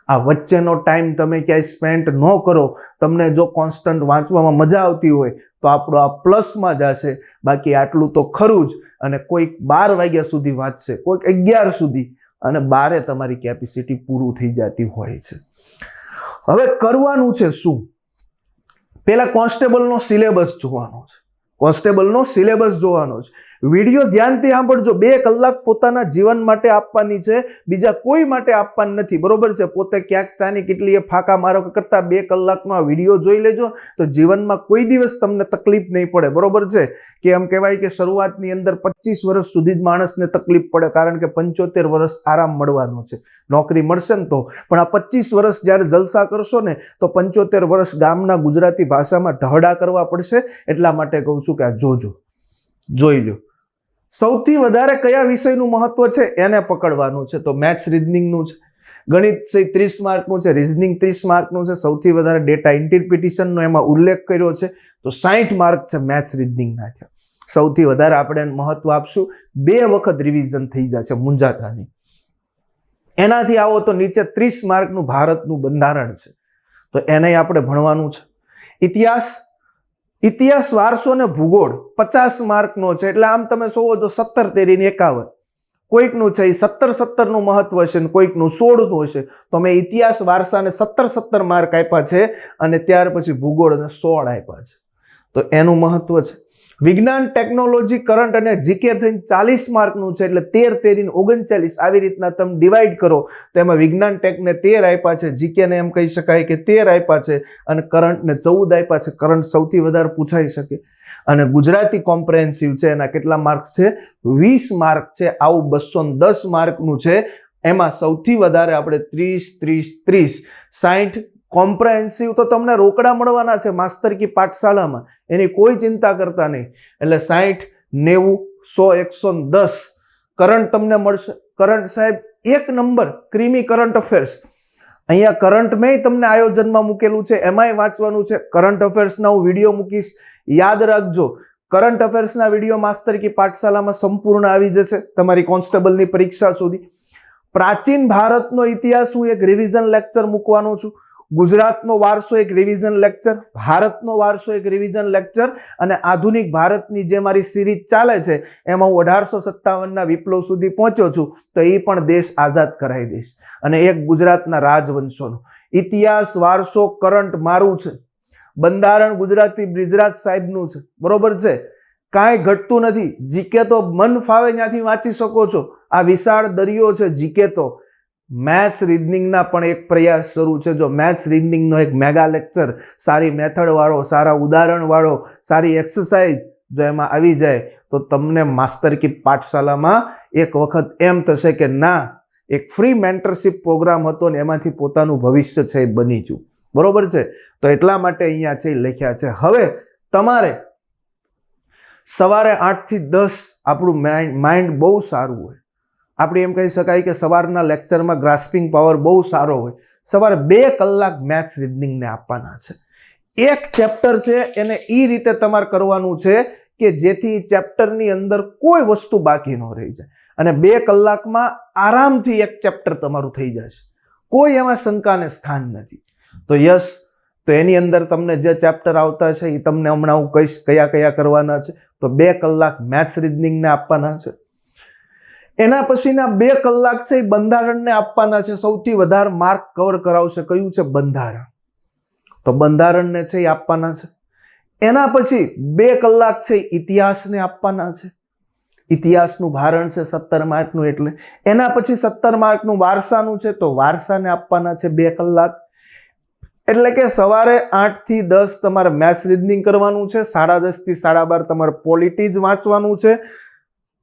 આ વચ્ચેનો ટાઈમ તમે ક્યાંય સ્પેન્ડ ન કરો, તમને જો કોન્સ્ટન્ટ વાંચવામાં મજા આવતી હોય તો આપણો આ પ્લસમાં જશે. બાકી આટલું તો ખરું જ. અને કોઈક 12 વાગ્યા સુધી વાંચશે, કોઈક 11 સુધી, અને 12 તમારી કેપેસિટી પૂરું થઈ જતી હોય છે. હવે કરવાનું છે શું? પહેલા કોન્સ્ટેબલનો સિલેબસ જોવાનો છે. કોન્સ્ટેબલનો સિલેબસ જોવાનો છે. વિડીયો ધ્યાનથી સાંભળજો. 2 કલાક પોતાના જીવન માટે આપવાની છે, બીજા કોઈ માટે આપવાની નથી. બરોબર છે? પોતે ક્યાંક ચાની કેટલીય ફાંકા મારો કરતા 2 કલાકનો આ વિડીયો જોઈ લેજો તો જીવનમાં કોઈ દિવસ તમને તકલીફ નહીં પડે. બરોબર છે? કે એમ કહેવાય કે શરૂઆતની અંદર 25 વર્ષ સુધી જ માણસને તકલીફ પડે, કારણ કે 75 વર્ષ આરામ મળવાનો છે. નોકરી મળશે ને તો, પણ આ 25 વર્ષ જ્યારે જલસા કરશો ને તો 75 વર્ષ ગામના ગુજરાતી ભાષામાં ઢહડા કરવા પડશે. એટલા માટે કહું છું કે આ જોજો, જોઈ લો. સૌથી વધારે કયા વિષયનું મહત્વ છે એને પકડવાનું છે. તો મેથ્સ રીઝનિંગનું છે, ગણિત 30 માર્કનું છે, રીઝનિંગ 30 માર્કનું છે, સૌથી વધારે ડેટા ઇન્ટરપ્રિટેશનનો એમાં ઉલ્લેખ કર્યો છે તો 60 માર્ક છે મેથ્સ રીઝનિંગના છે. સૌથી વધારે આપણે મહત્વ આપશું. 2 વખત રિવિઝન થઈ જશે, મૂંઝાતા નહીં. એનાથી આવો તો નીચે 30 માર્કનું ભારતનું બંધારણ છે, તો એને આપણે ભણવાનું છે. ઇતિહાસ, વારસો ને ભૂગોળ 50 માર્કનો છે, એટલે આમ તમે જોવો તો 17 તેરી 51. કોઈકનું છે 17 નું મહત્વ છે ને કોઈકનું 16 નું હશે. તો મેં ઇતિહાસ વારસાને 17 માર્ક આપ્યા છે અને ત્યાર પછી ભૂગોળને 16 આપ્યા છે. તો એનું મહત્વ છે. વિજ્ઞાન, ટેકનોલોજી, કરંટ અને જીકે થઈને 40 માર્કનું છે, એટલે 13 તેરી 39. આવી રીતના તમે ડિવાઈડ કરો તો એમાં વિજ્ઞાન ટેકને 13 આપ્યા છે, જીકેને એમ કહી શકાય કે 13 આપ્યા છે અને કરંટને 14 આપ્યા છે. કરંટ સૌથી વધારે પૂછાઈ શકે. અને ગુજરાતી કોમ્પ્રેહેન્સિવ છે, એના કેટલા માર્ક છે? 20 માર્ક છે. આવું 210 માર્કનું છે, એમાં સૌથી વધારે આપણે 30, 60 કોમ્પ્રેહેન્સિવ તો તમને રોકડા મળવાના છે માસ્તર કી પાઠશાળામાં, એની કોઈ ચિંતા કરતા નહીં. એટલે 60, 90, 100, 110 કરંટ તમને મળશે. કરંટ સાહેબ 1 નંબર ક્રીમી કરંટ અફેર્સ. અહીંયા કરંટ મેં તમને આયોજનમાં મૂકેલું છે, એમાંય વાંચવાનું છે. કરંટ અફેર્સના હું વિડીયો મૂકીશ, યાદ રાખજો. કરંટ અફેર્સના વિડીયો માસ્તર કી પાઠશાળામાં સંપૂર્ણ આવી જશે તમારી કોન્સ્ટેબલની પરીક્ષા સુધી. પ્રાચીન ભારતનો ઇતિહાસ હું એક રિવિઝન લેક્ચર મૂકવાનો છું. ગુજરાતનો વારસો એક રિવિઝન લેક્ચર, ભારતનો વારસો એક રિવિઝન લેક્ચર, અને આધુનિક ભારતની જે મારી સિરીઝ ચાલે છે એમાં હું 1857ના વિપ્લવ સુધી પહોંચ્યો છું, તો એ પણ દેશ આઝાદ કરાવી દઈશ. અને એક ગુજરાતના રાજવંશોનો ઇતિહાસ, વારસો, કરંટ મારું છે. બંધારણ ગુજરાતી બ્રિજરાજ સાહેબનું છે. બરોબર છે? કાંઈ ઘટતું નથી. જીકે તો મન ફાવે ત્યાંથી વાંચી શકો છો. આ વિશાળ દરિયો છે જીકે. તો મેથ્સ રીઝનિંગના પણ એક પ્રયાસ શરૂ છે. જો મેથ્સ રીઝનિંગનો એક મેગા લેક્ચર, સારી મેથડ વાળો, સારા ઉદાહરણ વાળો, સારી એક્સરસાઇઝ જો એમાં આવી જાય તો તમને માસ્તર કી પાઠશાળામાં એક વખત એમ થશે કે ના, એક ફ્રી મેન્ટરશિપ પ્રોગ્રામ હતો ને એમાંથી પોતાનું ભવિષ્ય છે એ બની ગયું. બરોબર છે? તો એટલા માટે અહીંયા છે લખ્યા છે. હવે તમારે સવારે 8 થી 10 આપણું માઇન્ડ બહુ સારું હોય. આપણે એમ કહી શકાય કે સવારના લેક્ચરમાં ગ્રાસ્પિંગ પાવર બહુ સારો હોય. સવારે 2 કલાક મેથ્સ રીઝનિંગને આપવાના છે. એક ચેપ્ટર છે એને એ રીતે તમારે કરવાનું છે કે જેથી ચેપ્ટરની અંદર કોઈ વસ્તુ બાકી ન રહી જાય, અને 2 કલાકમાં આરામથી એક ચેપ્ટર તમારું થઈ જશે. કોઈ એમાં શંકાને સ્થાન નથી. તો યસ, તો એની અંદર તમને જે ચેપ્ટર આવતા છે એ તમને હમણાં હું કહીશ કયા કયા કરવાના છે. તો 2 કલાક મેથ્સ રીઝનિંગને આપવાના છે. એના પછીના 2 કલાક છે એ બંધારણને આપવાના છે. સૌથી વધારે માર્ક કવર કરાવશે કયું છે? બંધારણ. તો બંધારણને છે એ આપવાના છે. એના પછી 2 કલાક છે ઇતિહાસને આપવાના છે. ઇતિહાસનું ભારણ છે 17 માર્કનું, એટલે એના પછી 17 માર્કનું વારસાનું છે, તો વારસાને આપવાના છે 2 કલાક. એટલે કે સવારે 8 થી 10 તમારે મેથ્સ રીઝનિંગ કરવાનું છે, 10:30 થી 12:30 તમારે પોલિટી જ વાંચવાનું છે,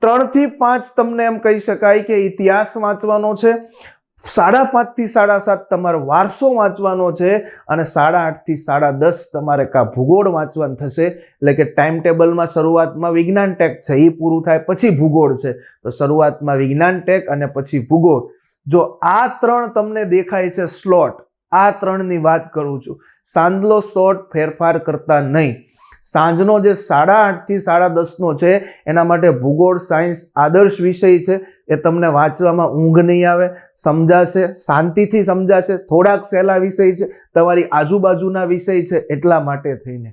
3 થી 5 તમને એમ કહી શકાય કે ઇતિહાસ વાંચવાનો છે, 5:30 થી 7:30 તમારે વારસો વાંચવાનો છે, અને 8:30 થી 10:30 તમારે ભૂગોળ વાંચવાનું થશે. એટલે કે ટાઈમ ટેબલમાં શરૂઆતમાં વિજ્ઞાન ટેક છે, એ પૂરું થાય પછી ભૂગોળ છે. તો શરૂઆતમાં વિજ્ઞાન ટેક અને પછી ભૂગોળ. જો આ 3 તમને દેખાય છે સ્લોટ, આ 3ની વાત કરું છું. સાંજનો સ્લોટ ફેરફાર કરતા નહીં. સાંજનો જે 8:30 થી 10:30 છે એના માટે ભૂગોળ, સાયન્સ આદર્શ વિષય છે. એ તમને વાંચવામાં ઊંઘ નહીં આવે, સમજાશે, શાંતિથી સમજાશે. થોડાક સહેલા વિષય છે, તમારી આજુબાજુના વિષય છે, એટલા માટે થઈને.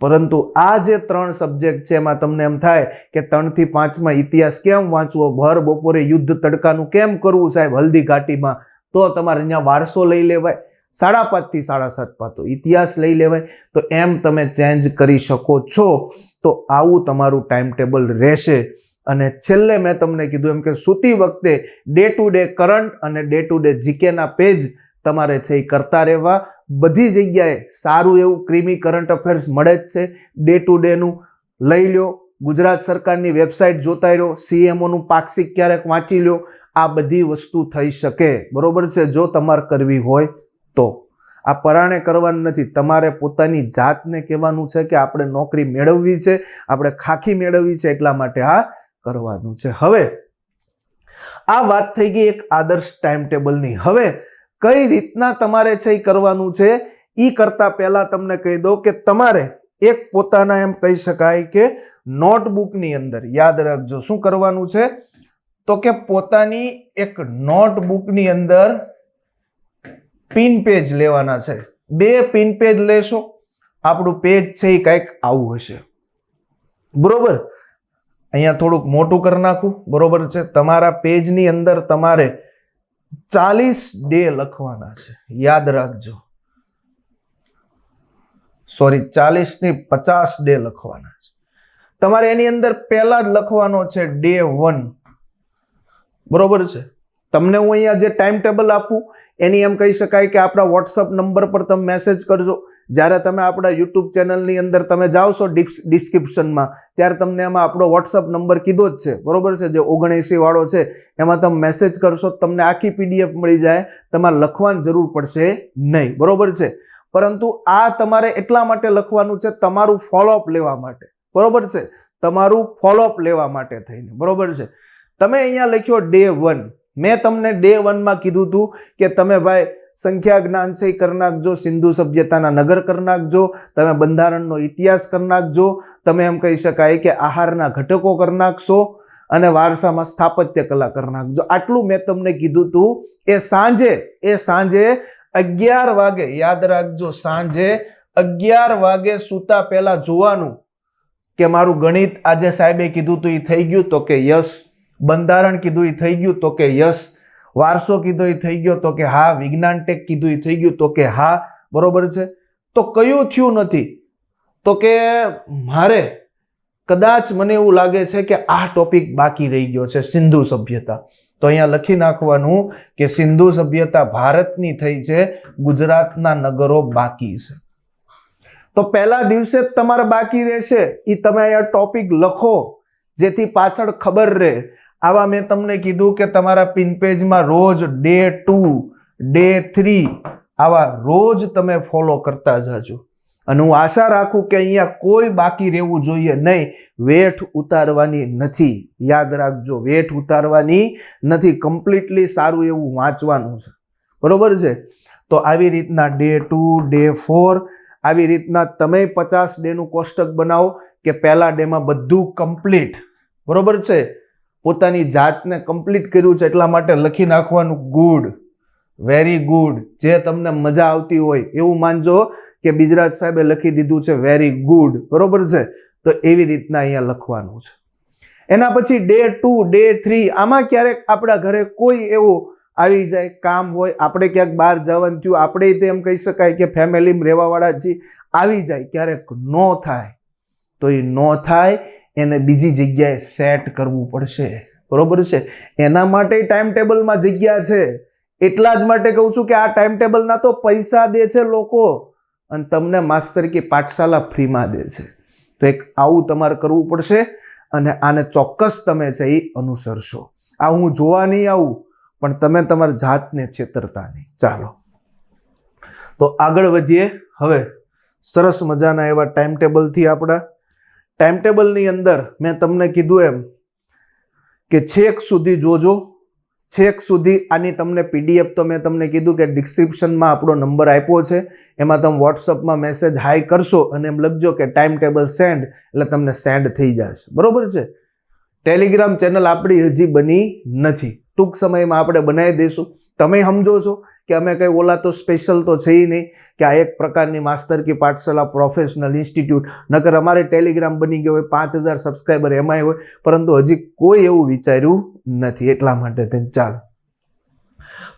પરંતુ આ જે 3 સબ્જેક્ટ છે એમાં તમને એમ થાય કે 3 થી 5માં ઇતિહાસ કેમ વાંચવો, ભર બપોરે યુદ્ધ તડકાનું કેમ કરવું સાહેબ હલ્દી ઘાટીમાં, તો તમારે અહીંયા વારસો લઈ લેવાય, 5.5 થી 7.5 તો ઇતિહાસ લઈ લેવાય. તો એમ તમે ચેન્જ કરી શકો છો. તો આવું તમારું ટાઈમ ટેબલ રહેશે. અને છેલ્લે મેં તમને કીધું એમ કે સૂતી વખતે ડે ટુ ડે કરંટ અને ડે ટુ ડે જીકેના પેજ તમારે છે એ કરતા રહેવા. બધી જગ્યાએ સારું એવું ક્રીમી કરંટ અફેર્સ મળે જ છે. ડે ટુ ડેનું લઈ લો, ગુજરાત સરકારની વેબસાઇટ જોતા રહ્યો, CMOનું પાક્ષિક ક્યારેક વાંચી લો. આ બધી વસ્તુ થઈ શકે, બરોબર છે, જો તમારે કરવી હોય તો. આ પરાણે કરવાનું નથી, તમારે પોતાની જાતને કહેવાનું છે કે આપણે નોકરી મેળવવી છે, આપણે ખાખી મેળવવી છે, એટલા માટે આ કરવાનું છે. હવે આ વાત થઈ ગઈ એક આદર્શ ટાઈમ ટેબલની. હવે કઈ રીતના તમારે છે એ કરવાનું છે એ કરતા પહેલા તમને કહી દઉં કે તમારે એક પોતાના એમ કહી શકાય કે નોટબુકની અંદર યાદ રાખજો શું કરવાનું છે, તો કે પોતાની એક નોટબુકની અંદર પિન પેજ લેવાના છે. 2 પિન પેજ લેશો. આપણું પેજ છે એ કંઈક આવું હશે, બરોબર. અહીંયા થોડુંક મોટું કરી નાખું, બરોબર છે. તમારા પેજની અંદર તમારે 40 ડે લખવાના છે, યાદ રાખજો. સોરી, 40 ની 50 ડે લખવાના છે. તમારે એની અંદર પહેલા જ લખવાનો છે ડે 1, બરોબર છે. તમને હું અહીંયા જે ટાઈમ ટેબલ આપું એની એમ કહી શકાય કે આપણા વોટ્સઅપ નંબર પર તમે મેસેજ કરજો. જ્યારે તમે આપણા યુટ્યુબ ચેનલની અંદર તમે જાઓ છો ડિસ્ક્રિપ્શનમાં, ત્યારે તમને એમાં આપણો વોટ્સઅપ નંબર કીધો જ છે, બરોબર છે, જે 79 વાળો છે. એમાં તમે મેસેજ કરશો તમને આખી PDF મળી જાય, તમારે લખવાની જરૂર પડશે નહીં, બરોબર છે. પરંતુ આ તમારે એટલા માટે લખવાનું છે તમારું ફોલોઅપ લેવા માટે, બરોબર છે, તમારું ફોલોઅપ લેવા માટે થઈને, બરોબર છે. તમે અહીંયા લખ્યો ડે 1. મેં તમને ડે 1માં કીધું હતું કે તમે ભાઈ સંખ્યા જ્ઞાન છે એ કરી નાખજો, સિંધુ સભ્યતાના નગર કરી નાખજો, તમે બંધારણનો ઇતિહાસ કરી નાખજો, તમે એમ કહી શકાય કે આહારના ઘટકો કરી નાખશો અને વારસામાં સ્થાપત્ય કલા કરી નાખજો. આટલું મેં તમને કીધું હતું. એ સાંજે 11 વાગે, યાદ રાખજો, સાંજે 11 વાગે સૂતા પહેલા જોવાનું કે મારું ગણિત આજે સાહેબે કીધું હતું એ થઈ ગયું, તો કે યસ. બંધારણ કીધું એ થઈ ગયું, તો કે યસ. વારસો કીધો એ થઈ ગયો, તો કે હા. વિજ્ઞાન ટેક કીધું એ થઈ ગયું, તો કે હા, બરોબર છે. તો કયું થયું નથી, તો કે મારે કદાચ મને એવું લાગે છે કે આ ટોપિક બાકી રહી ગયો છે, સિંધુ સભ્યતા. તો અહીંયા લખી નાખવાનું કે સિંધુ સભ્યતા ભારતની થઈ છે, ગુજરાતના નગરો બાકી છે. તો પહેલા દિવસે જ તમારે બાકી રહેશે, એ તમે અહીંયા ટોપિક લખો જેથી પાછળ ખબર રહે. આવા મેં તમને કીધું કે તમારા પિન પેજમાં રોજ ડે 2, ડે 3 આવા રોજ તમે ફોલો કરતા જાજો. અને હું આશા રાખું કે અહીંયા કોઈ બાકી રહેવું જોઈએ નહીં. વેઠ ઉતારવાની નથી, યાદ રાખજો, વેઠ ઉતારવાની નથી. કમ્પ્લીટલી સારું એવું વાંચવાનું છે, બરોબર છે. તો આવી રીતના ડે 2, ડે 4 આવી રીતના તમે 50 ડેનું કોષ્ટક બનાવો કે પહેલા ડેમાં બધું કમ્પ્લીટ, બરોબર છે. પોતાની જાતને કમ્પ્લીટ કર્યું છે એટલા માટે લખી નાખવાનું ગુડ, વેરી ગુડ. જે તમને મજા આવતી હોય એવું માનજો કે બિજરાજ સાહેબે લખી દીધું છે વેરી ગુડ, બરોબર છે. તો એવી રીતના અહીંયા લખવાનું છે. એના પછી ડે 2, ડે 3 આમાં ક્યારેક આપણા ઘરે કોઈ એવો આવી જાય, કામ હોય, આપણે ક્યાંક બહાર જવાનું થયું, આપણે તેમ કહી શકાય કે ફેમિલીમાં રહેવાવાળા છીએ, આવી જાય, ક્યારેક ન થાય. તો એ ન થાય એને બીજી જગ્યાએ સેટ કરવું પડશે, બરોબર છે. એના માટે ટાઈમ ટેબલમાં જગ્યા છે. એટલા જ માટે કહું છું કે આ ટાઈમ ટેબલના તો પૈસા દે છે લોકો, અને તમને માસ્તર કી પાઠશાલા ફ્રીમાં દે છે. તો એક આવું તમારે કરવું પડશે અને આને ચોક્કસ તમે છે એ અનુસરશો. આ હું જોવા નહીં આવું, પણ તમે તમારી જાતને છેતરતા નહીં. ચાલો તો આગળ વધીએ. હવે સરસ મજાના એવા ટાઈમ ટેબલથી આપણા ટાઈમ ટેબલની અંદર મેં તમને કીધું એમ કે છેક સુધી જોજો, છેક સુધી આની તમને PDF તો મેં તમને કીધું કે ડિસ્ક્રિપ્શનમાં આપણો નંબર આપ્યો છે, એમાં તમે વોટ્સઅપમાં મેસેજ હાય કરશો અને એમ લખજો કે ટાઈમ ટેબલ સેન્ડ, એટલે તમને સેન્ડ થઈ જશે, બરોબર છે. ટેલિગ્રામ ચેનલ આપણી હજી બની નથી, ટૂંક સમયમાં આપણે બનાવી દઈશું. તમે સમજો છો કે અમે કંઈ ઓલા તો સ્પેશિયલ તો છે નહીં કે આ એક પ્રકારની માસ્ટર કી પાઠશાલા પ્રોફેશનલ ઇન્સ્ટિટ્યૂટ, નકર અમારે ટેલિગ્રામ બની ગયો હોય 5000 સબસ્ક્રાઈબર એમાંય હોય, પરંતુ હજી કોઈ એવું વિચાર્યું નથી. એટલા માટે થઈને ચાલો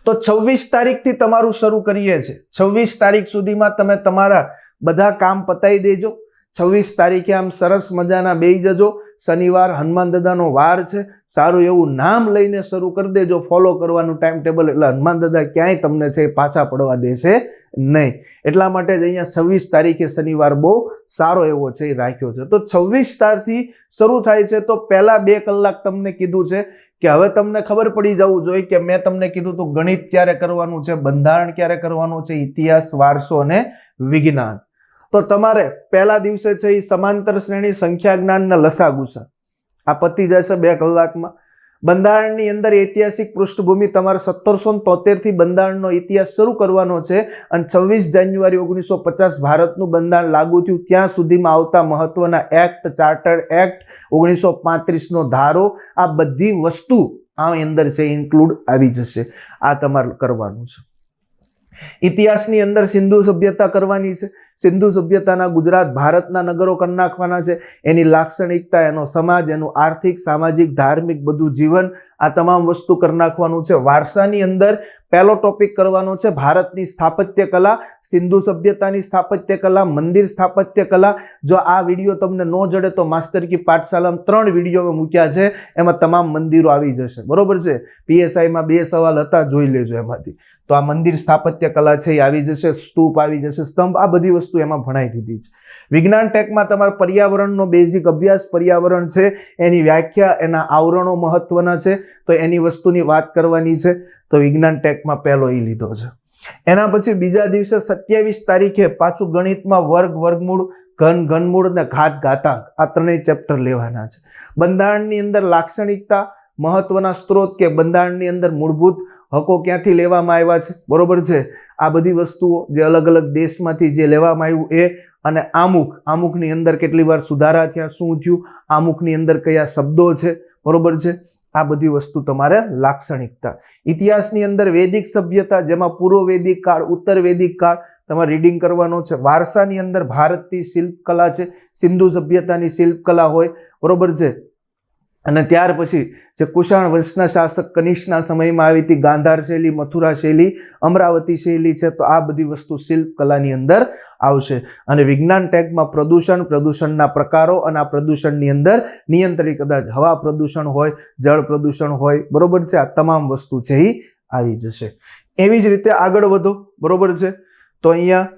તો 26 તારીખથી તમારું શરૂ કરીએ છીએ. 26 તારીખ સુધીમાં તમે તમારા બધા કામ પતાવી દેજો. 26 તારીખે આમ સરસ મજાના બેસી જજો. શનિવાર હનુમાન દાદાનો વાર છે, સારું એવું નામ લઈને શરૂ કરી દેજો. ફોલો કરવાનું ટાઈમ ટેબલ, એટલે હનુમાન દાદા ક્યાંય તમને છે પાછા પડવા દેશે નહીં. એટલા માટે જ અહીંયા 26 તારીખે શનિવાર બહુ સારો એવો છે એ રાખ્યો છે. તો 26 તારીખથી શરૂ થાય છે. તો પહેલા 2 કલાક તમને કીધું છે કે હવે તમને ખબર પડી જવું જોઈએ કે મેં તમને કીધું તો ગણિત ક્યારે કરવાનું છે, બંધારણ ક્યારે કરવાનું છે, ઇતિહાસ, વારસો અને વિજ્ઞાન. તો તમારે પહેલા દિવસે છે એ સમાંતર શ્રેણી, સંખ્યા જ્ઞાન ને લસા ગુસા આ પતી જશે 2 કલાકમાં. બંધારણની અંદર ઐતિહાસિક પૃષ્ઠભૂમિ તમારે 1773 થી બંધારણનો ઇતિહાસ શરૂ કરવાનો છે અને 26 જાન્યુઆરી 1950 ભારતનું બંધારણ લાગુ થયું ત્યાં સુધીમાં આવતા મહત્વના એક્ટ, ચાર્ટર્ડ એક્ટ, 1935 નો ધારો, આ બધી વસ્તુ આ અંદર છે ઇન્ક્લુડ આવી જશે. આ તમારે કરવાનું છે. ઇતિહાસની અંદર સિંધુ સભ્યતા કરવાની છે. સિંધુ સભ્યતાના ગુજરાત ભારતના નગરો કરી નાખવાના છે. એની લાક્ષણિકતા, એનો સમાજ, એનું આર્થિક, સામાજિક, ધાર્મિક બધું જીવન, આ તમામ વસ્તુ કરી નાખવાનું છે. વારસાની અંદર પહેલો ટોપિક કરવાનો છે ભારતની સ્થાપત્ય કલા, સિંધુ સભ્યતાની સ્થાપત્ય કલા, મંદિર સ્થાપત્ય કલા. જો આ વિડીયો તમને ન જડે તો માસ્ટર કી પાઠશાલામાં 3 વિડીયો મૂક્યા છે, એમાં તમામ મંદિરો આવી જશે. બરોબર છે. પીએસઆઈમાં 2 સવાલ હતા, જોઈ લેજો એમાંથી. તો આ મંદિર સ્થાપત્ય કલા છે એ આવી જશે, સ્તૂપ આવી જશે, સ્તંભ, આ બધી વસ્તુ એમાં ભણાઈ દીધી છે. વિજ્ઞાન ટેકમાં તમારે પર્યાવરણનો બેઝિક અભ્યાસ, પર્યાવરણ છે એની વ્યાખ્યા, એના આવરણો મહત્વના છે, તો એની વસ્તુની વાત કરવાની છે. તો વિજ્ઞાન ટેકમાં પહેલો એ લીધો છે. એના પછી બીજા દિવસે 27 તારીખે પાછું ગણિતમાં વર્ગ, વર્ગમૂળ, ઘન, ઘનમૂળ ને ઘાત, ઘાતાંક, આ 3 ચેપ્ટર લેવાના છે. બંધારણની અંદર લાક્ષણિકતા, મહત્વના સ્ત્રોત કે બંધારણની અંદર મૂળભૂત હકો ક્યાંથી લેવામાં આવ્યા છે, બરોબર છે, આ બધી વસ્તુઓ જે અલગ અલગ દેશમાંથી જે લેવામાં આવ્યું એ, અને આમુખની અંદર કેટલી વાર સુધારા થયા, શું થયું, આમુખની અંદર કયા શબ્દો છે, બરોબર છે, આ બધી વસ્તુ તમારે લાક્ષણિકતા. ઇતિહાસની અંદર વૈદિક સભ્યતા, જેમાં પૂર્વ વૈદિક કાળ, ઉત્તર વૈદિક કાળ તમારે રીડિંગ કરવાનો છે. વારસાની અંદર ભારતની શિલ્પકલા છે, સિંધુ સભ્યતાની શિલ્પકલા હોય, બરોબર છે. અને ત્યાર પછી જે કુષાણ વંશના શાસક કનિષ્કના સમયમાં આવી હતી, ગાંધાર શૈલી, મથુરા શૈલી, અમરાવતી શૈલી છે, તો આ બધી વસ્તુ શિલ્પકલાની અંદર આવશે. અને વિજ્ઞાન ટેગમાં પ્રદૂષણ, પ્રદૂષણના પ્રકારો, અને આ પ્રદૂષણની અંદર નિયંત્રિત, કદાચ હવા પ્રદૂષણ હોય, જળ પ્રદૂષણ હોય, બરોબર છે, આ તમામ વસ્તુ છે એ આવી જશે. એવી જ રીતે આગળ વધો, બરોબર છે. તો અહીંયા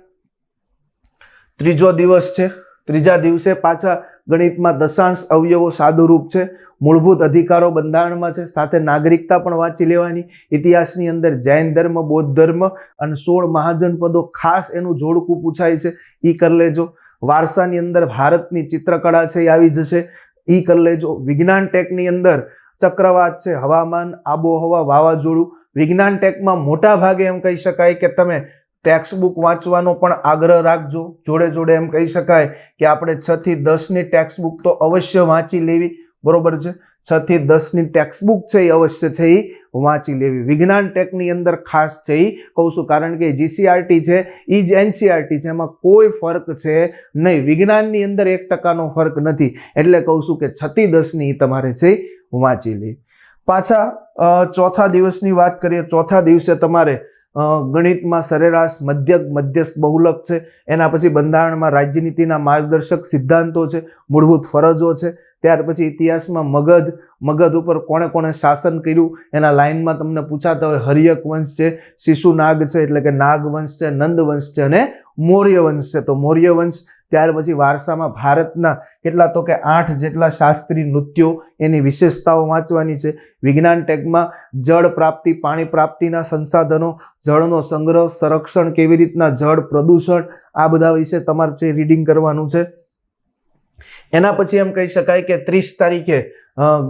ત્રીજો દિવસ છે. ત્રીજા દિવસે પાછા ગણિતમાં દશાંશ, અવયવો, સાદુરૂપ છે, મૂળભૂત અધિકારો બંધારણમાં છે, સાથે નાગરિકતા પણ વાંચી લેવાની. ઇતિહાસની અંદર જૈન ધર્મ, બૌદ્ધ ધર્મ અને 16 મહાજનપદો, ખાસ એનું જોડકું પૂછાય છે, એ કરી લેજો. વારસાની અંદર ભારતની ચિત્રકળા છે એ આવી જશે, એ કરી લેજો. વિજ્ઞાન ટેકની અંદર ચક્રવાત છે, હવામાન, આબોહવા, વાવાઝોડું. વિજ્ઞાન ટેકમાં મોટા ભાગે એમ કહી શકાય કે તમે ટેક્સ્ટ બુક વાંચવાનો પણ આગ્રહ રાખજો. જોડે જોડે એમ કહી શકાય કે આપણે 6 થી 10ની ટેક્સ્ટ બુક તો અવશ્ય વાંચી લેવી, બરોબર છે. 6 થી 10ની ટેક્સ્ટ બુક છે એ અવશ્ય છે એ વાંચી લેવી. વિજ્ઞાન ટેકની અંદર ખાસ છે એ કહું છું, કારણ કે જીસીઆરટી છે એ જ એનસીઆરટી છે, એમાં કોઈ ફરક છે નહીં. વિજ્ઞાનની અંદર 1% ફરક નથી, એટલે કહું છું કે 6 થી 10ની તમારે છે વાંચી લેવી. પાછા ચોથા દિવસની વાત કરીએ. ચોથા દિવસે તમારે ગણિતમાં સરેરાશ, મધ્યક, મધ્યસ્થ, બહુલક છે. એના પછી બંધારણમાં રાજ્યનીતિના માર્ગદર્શક સિદ્ધાંતો છે, મૂળભૂત ફરજો છે. ત્યાર પછી ઇતિહાસમાં મગધ ઉપર કોણે કોણે શાસન કર્યું એના લાઈનમાં તમને પૂછાતા હોય. હર્યક વંશ છે, શિશુનાગ છે એટલે કે નાગ વંશ છે, નંદ વંશ છે અને મૌર્ય વંશ છે, તો મૌર્ય વંશ. ત્યાર પછી વારસામાં ભારતના કેટલા તો કે 8 જેટલા શાસ્ત્રીય નૃત્યો, એની વિશેષતાઓ વાંચવાની છે. વિજ્ઞાન ટેગમાં જળ પ્રાપ્તિ, પાણી પ્રાપ્તિના સંસાધનો, જળનો સંગ્રહ, સંરક્ષણ, કેવી રીતના જળ પ્રદૂષણ, આ બધા વિશે તમારે છે રીડિંગ કરવાનું છે. એના પછી એમ કહી શકાય કે 30 તારીખે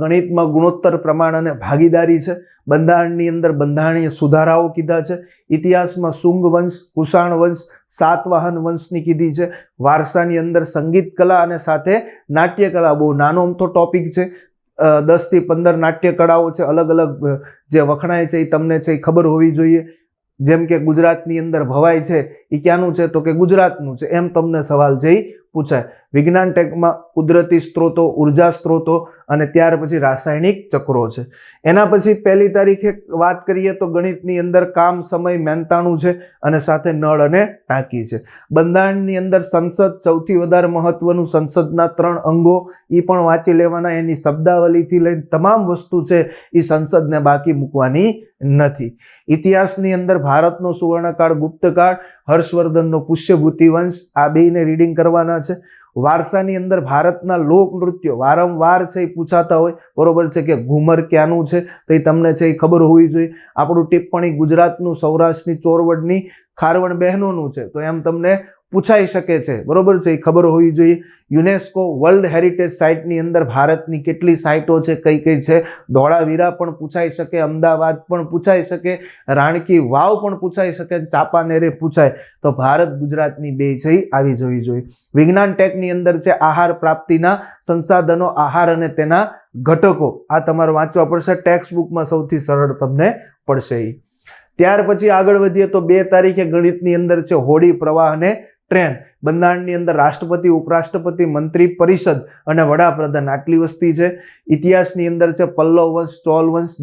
ગણિતમાં ગુણોત્તર પ્રમાણ અને ભાગીદારી છે. બંધારણની અંદર બંધારણીય સુધારાઓ કીધા છે. ઇતિહાસમાં શુંગ વંશ, કુષાણ વંશ, સાતવાહન વંશની કીધી છે. વારસાની અંદર સંગીત કલા અને સાથે નાટ્ય કલા, બહુ નાનો અમથો ટોપિક છે. 10 થી 15 નાટ્ય કળાઓ છે, અલગ અલગ જે વખણાય છે એ તમને છે એ ખબર હોવી જોઈએ. જેમ કે ગુજરાતની અંદર ભવાઈ છે એ ક્યાંનું છે, તો કે ગુજરાતનું છે, એમ તમને સવાલ છે એ પૂછાય. વિજ્ઞાન ટેગમાં કુદરતી સ્ત્રોતો, ઉર્જા સ્ત્રોતો અને ત્યાર પછી રાસાયણિક ચક્રો છે. એના પછી 1 તારીખે વાત કરીએ તો ગણિતની અંદર કામ, સમય, મહેનતાણું છે અને સાથે નળ અને ટાંકી છે. બંધારણની અંદર સંસદ સૌથી વધારે મહત્વનું, સંસદના 3 અંગો એ પણ વાંચી લેવાના. એની શબ્દાવલીથી લઈને તમામ વસ્તુ છે એ સંસદને બાકી મૂકવાની નથી. ઇતિહાસની અંદર ભારતનો સુવર્ણકાળ, ગુપ્તકાળ, હર્ષવર્ધનનો પુષ્યભૂતિ વંશ, આ બેયને રીડિંગ કરવાના છે. વારસાની અંદર ભારતના લોક નૃત્યો વારંવાર છે એ પૂછાતા હોય, બરોબર છે, કે ઘુમર ક્યાંનું છે તો એ તમને છે એ ખબર હોવી જોઈએ. આપણું ટિપ્પણી ગુજરાતનું, સૌરાષ્ટ્રની ચોરવડની ખારવણ બહેનોનું છે તો એમ તમને પૂછાઈ શકે છે, બરોબર છે, એ ખબર હોવી જોઈએ. યુનેસ્કો વર્લ્ડ હેરિટેજ સાઇટની અંદર ભારતની કેટલી સાઇટો છે, કઈ કઈ છે. ધોળાવીરા પણ પૂછાઈ શકે, અમદાવાદ પણ પૂછાઈ શકે, રાણકી વાવ પણ પૂછાઈ શકે, ચાંપાનેરે પૂછાય. તો ભારત ગુજરાતની 2 છે એ આવી જવી જોઈએ. વિજ્ઞાન ટેકની અંદર છે આહાર પ્રાપ્તિના સંસાધનો, આહાર અને તેના ઘટકો. આ તમારે વાંચવા પડશે, ટેક્સ્ટ બુકમાં સૌથી સરળ તમને પડશે. ત્યાર પછી આગળ વધીએ તો 2 તારીખે ગણિતની અંદર છે હોડી, પ્રવાહ અને ટ્રેન. બંધારણની અંદર રાષ્ટ્રપતિ, ઉપરાષ્ટ્રપતિ, મંત્રી પરિષદ અને વડાપ્રધાન આટલી વસ્તી છે. ઇતિહાસની અંદર છે પલ્લવ વંશ, ચોલ વંશ,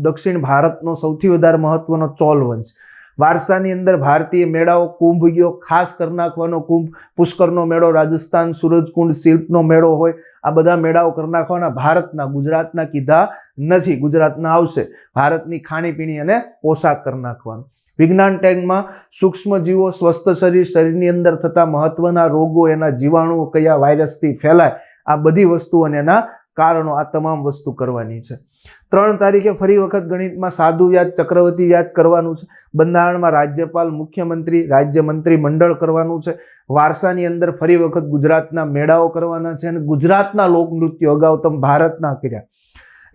દક્ષિણ ભારતનો સૌથી વધારે મહત્વનો ચોલ વંશ. વારસાની અંદર ભારતીય મેળાઓ, કુંભ ગયો, ખાસ કરી નાખવાનો કુંભ, પુષ્કરનો મેળો, રાજસ્થાન સૂરજકુંડ શિલ્પનો મેળો હોય, આ બધા મેળાઓ કરી નાખવાના. ભારતના, ગુજરાતના કીધા નથી, ગુજરાતના આવશે. ભારતની ખાણીપીણી અને પોશાક કરી નાખવાનું. વિજ્ઞાન ટેગમાં સૂક્ષ્મજીવો, સ્વસ્થ શરીર, શરીરની અંદર થતા મહત્વના રોગો, એના જીવાણુઓ કયા વાયરસથી ફેલાય, આ બધી વસ્તુ અને એના કારણો, આ તમામ વસ્તુ કરવાની છે. 3 તારીખે ફરી વખત ગણિતમાં સાદુ વ્યાજ, ચક્રવર્તી વ્યાજ કરવાનું છે. બંધારણમાં રાજ્યપાલ, મુખ્યમંત્રી, રાજ્ય મંત્રી મંડળ કરવાનું છે. વારસાની અંદર ફરી વખત ગુજરાતના મેળાઓ કરવાના છે અને ગુજરાતના લોકનૃત્યો અગાઉ તમે ભારતના કર્યા.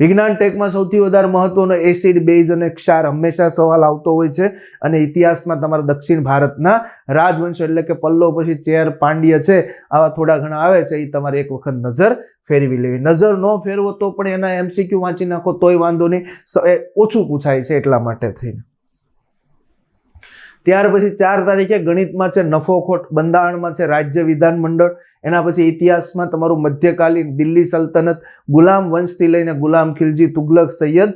વિજ્ઞાન ટેકમાં સૌથી વધારે મહત્વનો એસિડ, બેઝ અને ક્ષાર હંમેશા સવાલ આવતો હોય છે. અને ઇતિહાસમાં તમારા દક્ષિણ ભારતના રાજવંશ એટલે કે પલ્લવ પછી ચેર, પાંડ્ય છે, આવા થોડા ઘણા આવે છે, એ તમારે એક વખત નજર ફેરવી લેવી. નજર ન ફેરવો તો પણ એના MCQ વાંચી નાખો તોય વાંધો નહીં, ઓછું પૂછાય છે એટલા માટે થઈને. ત્યાર પછી 4 તારીખે ગણિતમાં છે નફો ખોટ, બંધારણમાં છે રાજ્ય વિધાન મંડળ. એના પછી ઇતિહાસમાં તમારું મધ્યકાલીન દિલ્હી સલ્તનત, ગુલામ વંશથી લઈને ગુલામ ખિલજી, તુગલક, સૈયદ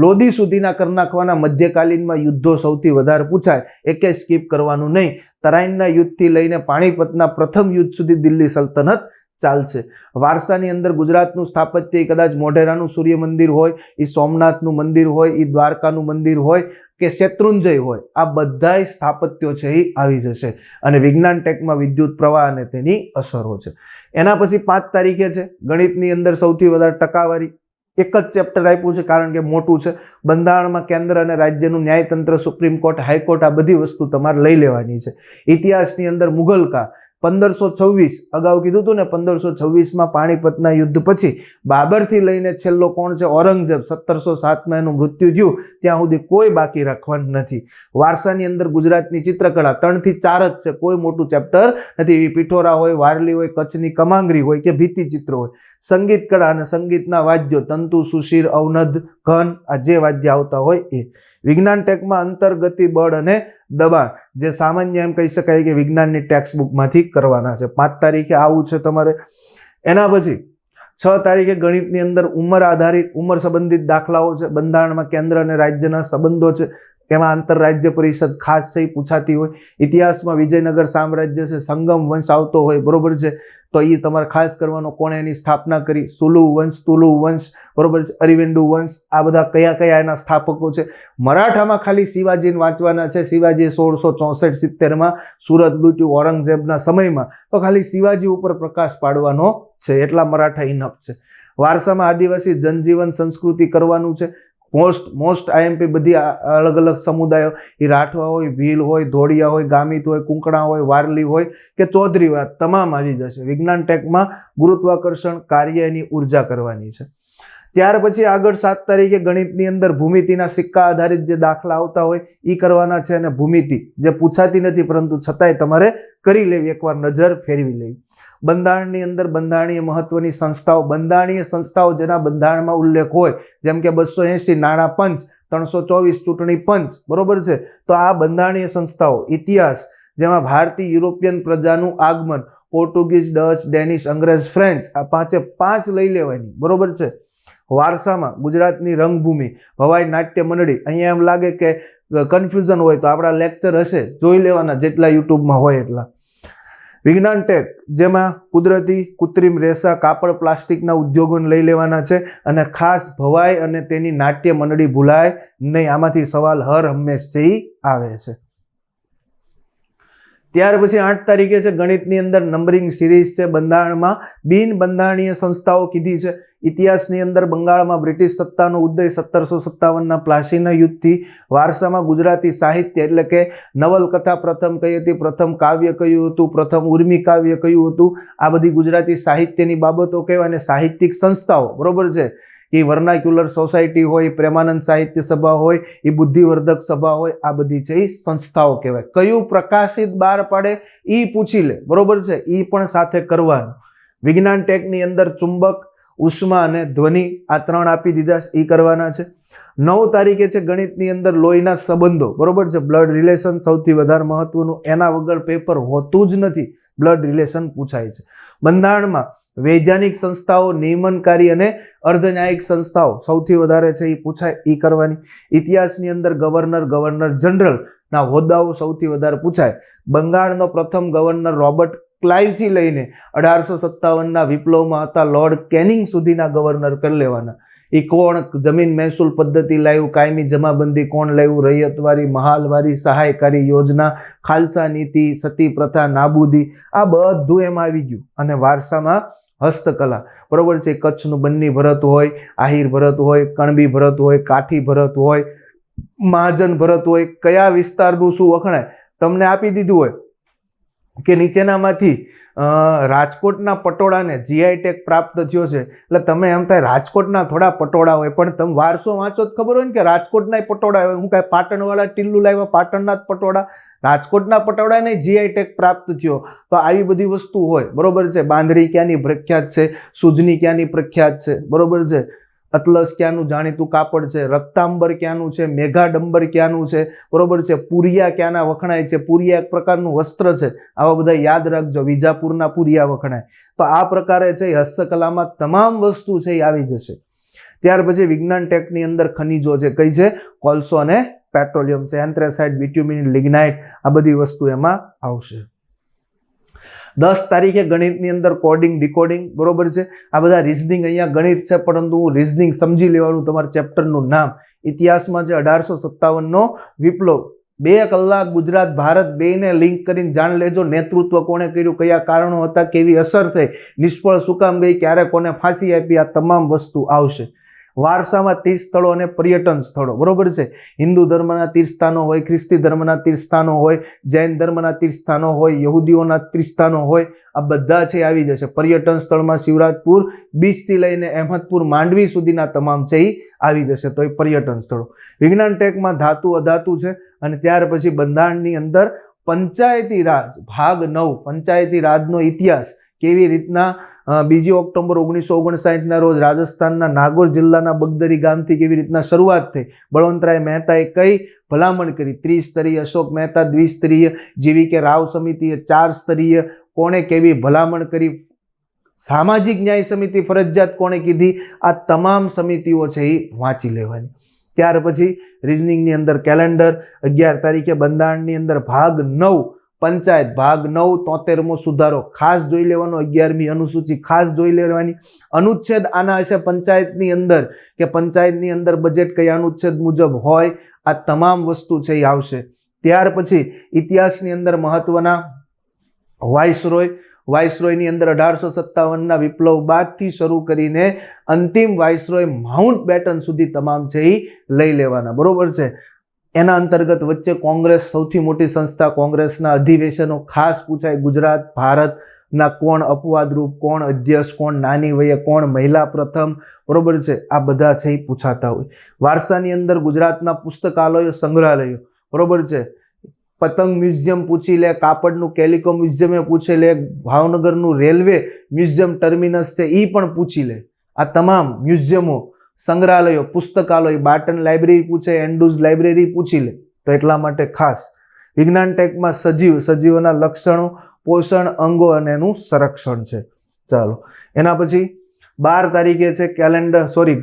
લોધી સુધીના કરી નાખવાના. મધ્યકાલીનમાં યુદ્ધો સૌથી વધારે પૂછાય, એકે સ્કીપ કરવાનું નહીં. તરાઈનના યુદ્ધથી લઈને પાણીપતના પ્રથમ યુદ્ધ સુધી દિલ્હી સલ્તનત ચાલશે. વારસાની અંદર ગુજરાતનું સ્થાપત્ય કદાચ મોઢેરાનું સૂર્ય મંદિર હોય, એ સોમનાથનું મંદિર હોય, એ દ્વારકાનું મંદિર હોય કે શેત્રુંજય હોય, આ બધાય સ્થાપત્યો છે એ આવી જશે. અને વિજ્ઞાન ટેકમાં વિદ્યુત પ્રવાહ અને તેની અસરો છે. એના પછી 5 તારીખે છે ગણિતની અંદર સૌથી વધારે ટકાવારી. એક જ ચેપ્ટર આપ્યું છે કારણ કે મોટું છે. બંધારણમાં કેન્દ્ર અને રાજ્યનું ન્યાયતંત્ર, સુપ્રીમ કોર્ટ, હાઈકોર્ટ, આ બધી વસ્તુ તમારે લઈ લેવાની છે. ઇતિહાસની અંદર મુઘલ કાળ 1526, અગાઉ કીધું હતું ને 1526માં પાણીપતના યુદ્ધ પછી બાબરથી લઈને છેલ્લો કોણ છે, ઔરંગઝેબ, 1707માં એનું મૃત્યુ થયું, ત્યાં સુધી કોઈ બાકી રાખવાનું નથી. વારસાની અંદર ગુજરાતની ચિત્રકળા 3 થી 4 જ છે, કોઈ મોટું ચેપ્ટર નથી. પિઠોરા હોય, વારલી હોય, કચ્છની કમાંગરી હોય કે ભીતિ ચિત્ર હોય. સંગીત કળા અને સંગીતના વાદ્યો, તંતુ, સુશીર, અવનદ, ઘન, આ જે વાદ્ય આવતા હોય એ. વિજ્ઞાન ટેકમાં અંતર્ગતિ, બળ અને દબાણ, જે સામાન્ય એમ કહી શકાય કે વિજ્ઞાનની ટેક્સ્ટ બુકમાંથી કરવાના છે. 5 તારીખે આવું છે તમારે. એના પછી 6 તારીખે ગણિતની અંદર ઉંમર આધારિત, ઉંમર સંબંધિત દાખલાઓ છે. બંધારણમાં કેન્દ્ર અને રાજ્યના સંબંધો છે, એમાં આંતરરાજ્ય પરિષદ ખાસ છે પૂછાતી હોય. ઇતિહાસમાં વિજયનગર સામ્રાજ્ય છે, સંગમ વંશ આવતો હોય, બરોબર છે, તો એ તમારે ખાસ કરવાનો. કોણે એની સ્થાપના કરી? સુલુ વંશ, તુલુ વંશ, બરોબર છે, અરિવેન્ડુ વંશ, આ બધા કયા કયા એના સ્થાપકો છે. મરાઠામાં ખાલી શિવાજીને વાંચવાના છે. શિવાજીએ 1664-70માં સુરત લૂંટ્યું ઔરંગઝેબના સમયમાં, તો ખાલી શિવાજી ઉપર પ્રકાશ પાડવાનો છે, એટલા મરાઠા ઇનફ છે. વારસામાં આદિવાસી જનજીવન, સંસ્કૃતિ કરવાનું છે. મોસ્ટ IMP બધી અલગ અલગ સમુદાયો, એ રાઠવા હોય, ભીલ હોય, ધોળિયા હોય, ગામિત હોય, કુંકણા હોય, વારલી હોય કે ચૌધરી હોય, તમામ આવી જશે. વિજ્ઞાન ટેકમાં ગુરુત્વાકર્ષણ, કાર્ય, એની ઉર્જા કરવાની છે. ત્યાર પછી આગળ 7 તારીખે ગણિતની અંદર ભૂમિતિના સિક્કા આધારિત જે દાખલા આવતા હોય એ કરવાના છે, અને ભૂમિતિ જે પૂછાતી નથી પરંતુ છતાંય તમારે કરી લેવી, એકવાર નજર ફેરવી લેવી. બંધારણની અંદર બંધારણીય મહત્વની સંસ્થાઓ, બંધારણીય સંસ્થાઓ જેના બંધારણમાં ઉલ્લેખ હોય, જેમ કે 280 નાણાં પંચ, 324 ચૂંટણી પંચ, બરોબર છે. તો આ બંધારણીય સંસ્થાઓ. ઇતિહાસ, જેમાં ભારતીય યુરોપિયન પ્રજાનું આગમન, પોર્ટુગીઝ, ડચ, ડેનિશ, અંગ્રેજ, ફ્રેન્ચ, આ 5 લઈ લેવાની, બરોબર છે. વારસામાં ગુજરાતની રંગભૂમિ, ભવાઈ નાટ્ય મંડળી. અહીંયા એમ લાગે કે કન્ફ્યુઝન હોય તો આપણા લેક્ચર હશે, જોઈ લેવાના જેટલા યુટ્યુબમાં હોય એટલા. વિજ્ઞાન ટેક, જેમાં કુદરતી, કૃત્રિમ રેસા, કાપડ, પ્લાસ્ટિકના ઉદ્યોગોને લઈ લેવાના છે, અને ખાસ ભવાઈ અને તેની નાટ્ય મંડળી ભૂલાય નહીં. આમાંથી સવાલ હર હંમેશ છે ઈ આવે છે. ત્યાર પછી 8 તારીખે છે ગણિતની અંદર નંબરિંગ સિરીઝ છે. બંધારણમાં બિન બંધારણીય સંસ્થાઓ કીધી છે. ઇતિહાસની અંદર બંગાળમાં બ્રિટિશ સત્તાનો ઉદય 1757ના પ્લાસીના યુદ્ધથી. વારસામાં ગુજરાતી સાહિત્ય એટલે કે નવલકથા પ્રથમ કઈ હતી, પ્રથમ કાવ્ય કયું હતું, પ્રથમ ઉર્મી કાવ્ય કયું હતું, આ બધી ગુજરાતી સાહિત્યની બાબતો કહેવાય. અને સાહિત્યિક સંસ્થાઓ, બરોબર છે, એ વર્નાક્યુલર સોસાયટી હોય, પ્રેમાનંદ સાહિત્ય સભા હોય, એ બુદ્ધિવર્ધક સભા હોય, આ બધી છે એ સંસ્થાઓ કહેવાય. કયું પ્રકાશિત બહાર પાડે એ પૂછી લે, બરોબર છે, એ પણ સાથે કરવાનું. વિજ્ઞાન ટેકની અંદર ચુંબક, ઉષ્મા અને ધ્વનિ, આ 3 આપી દીધા, એ કરવાના છે. 9 તારીખે છે ગણિતની અંદર લોહીના સંબંધો, બરોબર છે, બ્લડ રિલેશન સૌથી વધારે મહત્વનું, એના વગર પેપર હોતું જ નથી, બ્લડ રિલેશન પૂછાય છે. બંધારણમાં વૈજ્ઞાનિક સંસ્થાઓ, નિયમનકારી અને અર્ધન્યાયિક સંસ્થાઓ સૌથી વધારે છે એ પૂછાય, એ કરવાની. ઇતિહાસની અંદર ગવર્નર, ગવર્નર જનરલ ના હોદ્દાઓ સૌથી વધારે પૂછાય. બંગાળનો પ્રથમ ગવર્નર રોબર્ટ ક્લાઇવથી લઈને 1857ના વિપ્લવમાં હતા લોર્ડ કેનિંગ સુધીના ગવર્નર કરી લેવાના. એ કોણ જમીન મહેસૂલ પદ્ધતિ લાવ્યું, કાયમી જમાબંધી કોણ લાવ્યું, રૈયતવારી, મહાલવારી, સહાયકારી યોજના, ખાલસા નીતિ, સતી પ્રથા નાબૂદી, આ બધું એમાં આવી ગયું. અને વારસામાં હસ્તકલા, બરોબર છે, કચ્છનું બન્ની ભરત હોય, આહિર ભરત હોય, કણબી ભરત હોય, કાઠી ભરત હોય, મહાજન ભરત હોય, કયા વિસ્તારનું શું વખણાય તમને આપી દીધું હોય કે નીચેનામાંથી રાજકોટના પટોળાને જીઆઈ ટેગ પ્રાપ્ત થયો છે. એટલે તમે એમ થાય રાજકોટના થોડા પટોળા હોય, પણ તમે વારસો વાંચો તો ખબર હોય ને કે રાજકોટના પટોળા હોય. હું કાંઈ પાટણવાળા ટીલ્લું લાવ્યા, પાટણના જ પટોળા, રાજકોટના પટોળાને જીઆઈ ટેગ પ્રાપ્ત થયો. તો આવી બધી વસ્તુ હોય, બરોબર છે. બાંધણી ક્યાંની પ્રખ્યાત છે, સુજની ક્યાંની પ્રખ્યાત છે, બરોબર છે. અતલસ ક્યાંનું જાણીતું કાપડ છે, રક્તાંબર ક્યાંનું છે, મેઘાડંબર ક્યાંનું છે, બરોબર છે. પુરિયા ક્યાંના વખણાય છે, પુરિયા એક પ્રકારનું વસ્ત્ર છે. આવા બધા યાદ રાખજો, વિજાપુરના પુરિયા વખણાય. તો આ પ્રકારે છે હસ્તકલામાં તમામ વસ્તુ છે એ આવી જશે. ત્યાર પછી વિજ્ઞાન ટેકની અંદર ખનિજો છે, કઈ છે, કોલસો અને પેટ્રોલિયમ છે, એન્થ્રેસાઇટ, બિટ્યુમિન, લિગ્નાઇટ, આ બધી વસ્તુ એમાં આવશે. 10 તારીખે ગણિતની અંદર કોડિંગ, ડિકોડિંગ, બરોબર છે. આ બધા રિઝનિંગ અહીંયા ગણિત છે, પરંતુ રિઝનિંગ સમજી લેવાનું તમારા ચેપ્ટરનું નામ. ઇતિહાસમાં છે 1857નો વિપ્લવ, 2 કલાક ગુજરાત ભારત બેયને લિંક કરીને જાણ લેજો. નેતૃત્વ કોણે કર્યું, કયા કારણો હતા, કેવી અસર થઈ, નિષ્ફળ શું કામ ગઈ, ક્યારે કોને ફાંસી આપી, આ તમામ વસ્તુ આવશે. વારસામાં તીર્થ સ્થળો અને પર્યટન સ્થળો, બરોબર છે. હિન્દુ ધર્મના તીર્થસ્થાનો હોય, ખ્રિસ્તી ધર્મના તીર્થસ્થાનો હોય, જૈન ધર્મના તીર્થસ્થાનો હોય, યહૂદીઓના તીર્થસ્થાનો હોય, આ બધા છે આવી જશે. પર્યટન સ્થળમાં શિવરાજપુર બીચથી લઈને અહેમદપુર, માંડવી સુધીના તમામ છે એ આવી જશે. તો એ પર્યટન સ્થળો. વિજ્ઞાન ટેકમાં ધાતુ, અધાતુ છે. અને ત્યાર પછી બંધારણની અંદર પંચાયતી રાજ ભાગ 9, પંચાયતી રાજનો ઇતિહાસ, કેવી રીતના 2 ઓક્ટોબર 1959ના રોજ રાજસ્થાનના નાગોર જિલ્લાના બગદરી ગામથી કેવી રીતના શરૂઆત થઈ, બળવંતરાય મહેતાએ કઈ ભલામણ કરી, ત્રિસ્તરીય, અશોક મહેતા દ્વિસ્તરીય, જીવી કે રાવ સમિતિએ 4 સ્તરીય, કોણે કેવી ભલામણ કરી, સામાજિક ન્યાય સમિતિ ફરજિયાત કોણે કીધી, આ તમામ સમિતિઓ છે એ વાંચી લેવાની. ત્યાર પછી રિઝનિંગની અંદર કેલેન્ડર, 11 તારીખે બંધારણની અંદર ભાગ 9 પંચાયત, ભાગ 9 73મો સુધારો ખાસ જોઈ લેવાનો. 11મી અનુસૂચિ ખાસ જોઈ લેવાની. અનુચ્છેદ આના હશે પંચાયતની અંદર, કે પંચાયતની અંદર બજેટ કયા અનુચ્છેદ મુજબ હોય, આ તમામ વસ્તુ છે એ આવશે. ત્યાર પછી ઇતિહાસની અંદર મહત્વના વાઇસરોય, વાઇસરોયની અંદર 1857ના વિપ્લવ બાદથી શરૂ કરીને અંતિમ વાઇસરોય માઉન્ટ બેટન સુધી તમામ છે એ લઈ લેવાના, બરોબર છે. એના અંતર્ગત વચ્ચે કોંગ્રેસ સૌથી મોટી સંસ્થા, કોંગ્રેસના અધિવેશનો ખાસ પૂછાય, ગુજરાત, ભારત, ના કોણ અપવાદરૂપ, કોણ અધ્યક્ષ, કોણ નાની વયે, કોણ મહિલા પ્રથમ, બરોબર છે, આ બધા છે એ પૂછાતા હોય. વારસાની અંદર ગુજરાતના પુસ્તકાલયો, સંગ્રહાલયો, બરોબર છે, પતંગ મ્યુઝિયમ પૂછી લે, કાપડનું કેલિકો મ્યુઝિયમ પૂછી લે, ભાવનગરનું રેલવે મ્યુઝિયમ ટર્મિનસ છે એ પણ પૂછી લે. આ તમામ મ્યુઝિયમો, સંગ્રહાલયો, પુસ્તકાલય, બાર્ટન લાઇબ્રેરી પૂછે, એન્ડ્રુઝ લાઇબ્રેરી પૂછી લે. તો એટલા માટે ખાસ વિજ્ઞાન ટેકમાં સજીવોના લક્ષણો, પોષણ, અંગો અને એનું સંરક્ષણ છે. ચાલો, એના પછી 12 તારીખે છે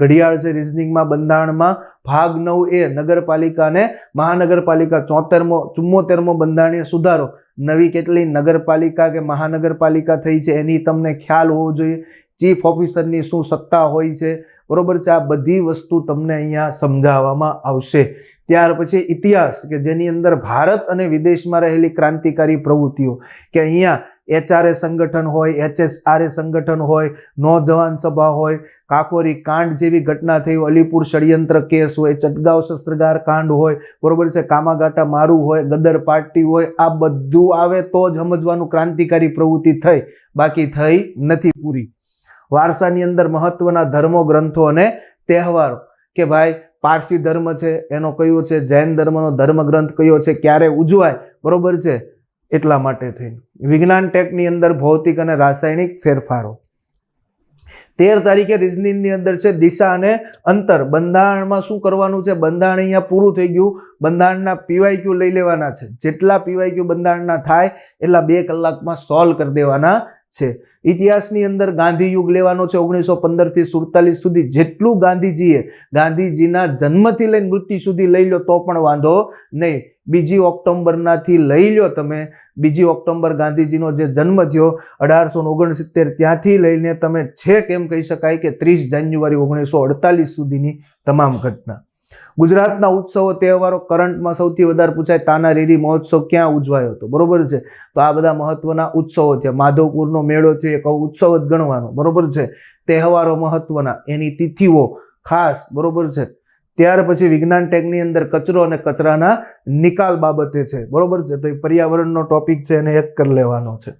ઘડિયાળ છે રિઝનિંગમાં. બંધારણમાં ભાગ 9A નગરપાલિકા અને મહાનગરપાલિકા 74મો બંધારણીય સુધારો. નવી કેટલી નગરપાલિકા કે મહાનગરપાલિકા થઈ છે એની તમને ખ્યાલ હોવો જોઈએ. ચીફ ઓફિસરની શું સત્તા હોય છે, બરોબર છે, આ બધી વસ્તુ તમને અહીંયા સમજાવવામાં આવશે. ત્યાર પછી ઇતિહાસ કે જેની અંદર ભારત અને વિદેશમાં રહેલી ક્રાંતિકારી પ્રવૃત્તિઓ, કે અહીંયા HRA સંગઠન હોય, HSRA સંગઠન હોય, નૌજવાન સભા હોય, કાકોરી કાંડ જેવી ઘટના થઈ, અલીપુર ષડયંત્ર કેસ હોય, ચટગાંવ શસ્ત્રગાર કાંડ હોય, બરોબર છે, કામાગાટા મારું હોય, ગદર પાર્ટી હોય, આ બધું આવે તો જ સમજવાનું ક્રાંતિકારી પ્રવૃત્તિ થઈ, બાકી થઈ નથી પૂરી. વારસાની અંદર મહત્વના ધર્મો, ગ્રંથો અને તહેવારો, કે ભાઈ પારસી ધર્મ છે એનો કયો છે, જૈન ધર્મનો ધર્મગ્રંથ કયો છે, ક્યારે ઉજવાય, બરોબર છે, એટલા માટે થઈ. વિજ્ઞાન ટેકની અંદર ભૌતિક અને રાસાયણિક ફેરફારો. 13 તારીખે રિઝનિંગની અંદર છે દિશા અને અંતર. બંધારણમાં શું કરવાનું છે, બંધારણ અહીંયા પૂરું થઈ ગયું. બંધારણના PYQ લઈ લેવાના છે. જેટલા PYQ બંધારણના થાય એટલા 2 કલાકમાં સોલ્વ કરી દેવાના છે. ઇતિહાસની અંદર ગાંધી યુગ લેવાનો છે 1915 થી 47 સુધી. જેટલું ગાંધીજીના જન્મથી લઈને મૃત્યુ સુધી લઈ લો તો પણ વાંધો નહીં. 2 ઓક્ટોબરનાથી લઈ લો તમે, 2 ઓક્ટોબર ગાંધીજીનો જે જન્મ થયો 1869, ત્યાંથી લઈને તમે છેક એમ કહી શકાય કે 30 જાન્યુઆરી 1948 સુધીની તમામ ઘટના. ગુજરાતના ઉત્સવો, તહેવારો, કરંટમાં સૌથી વધારે પૂછાય તાનારીરી મહોત્સવ ક્યાં ઉજવાયો હતો, બરોબર છે, તો આ બધા મહત્વના ઉત્સવો થયા. માધવપુરનો મેળો થયો, એક ઉત્સવ જ ગણવાનો, બરોબર છે. તહેવારો મહત્વના, એની તિથિઓ ખાસ, બરોબર છે. ત્યાર પછી વિજ્ઞાન ટેકની અંદર કચરો અને કચરાના નિકાલ બાબતે છે, બરોબર છે, તો એ પર્યાવરણનો ટોપિક છે એને એક કરી લેવાનો છે.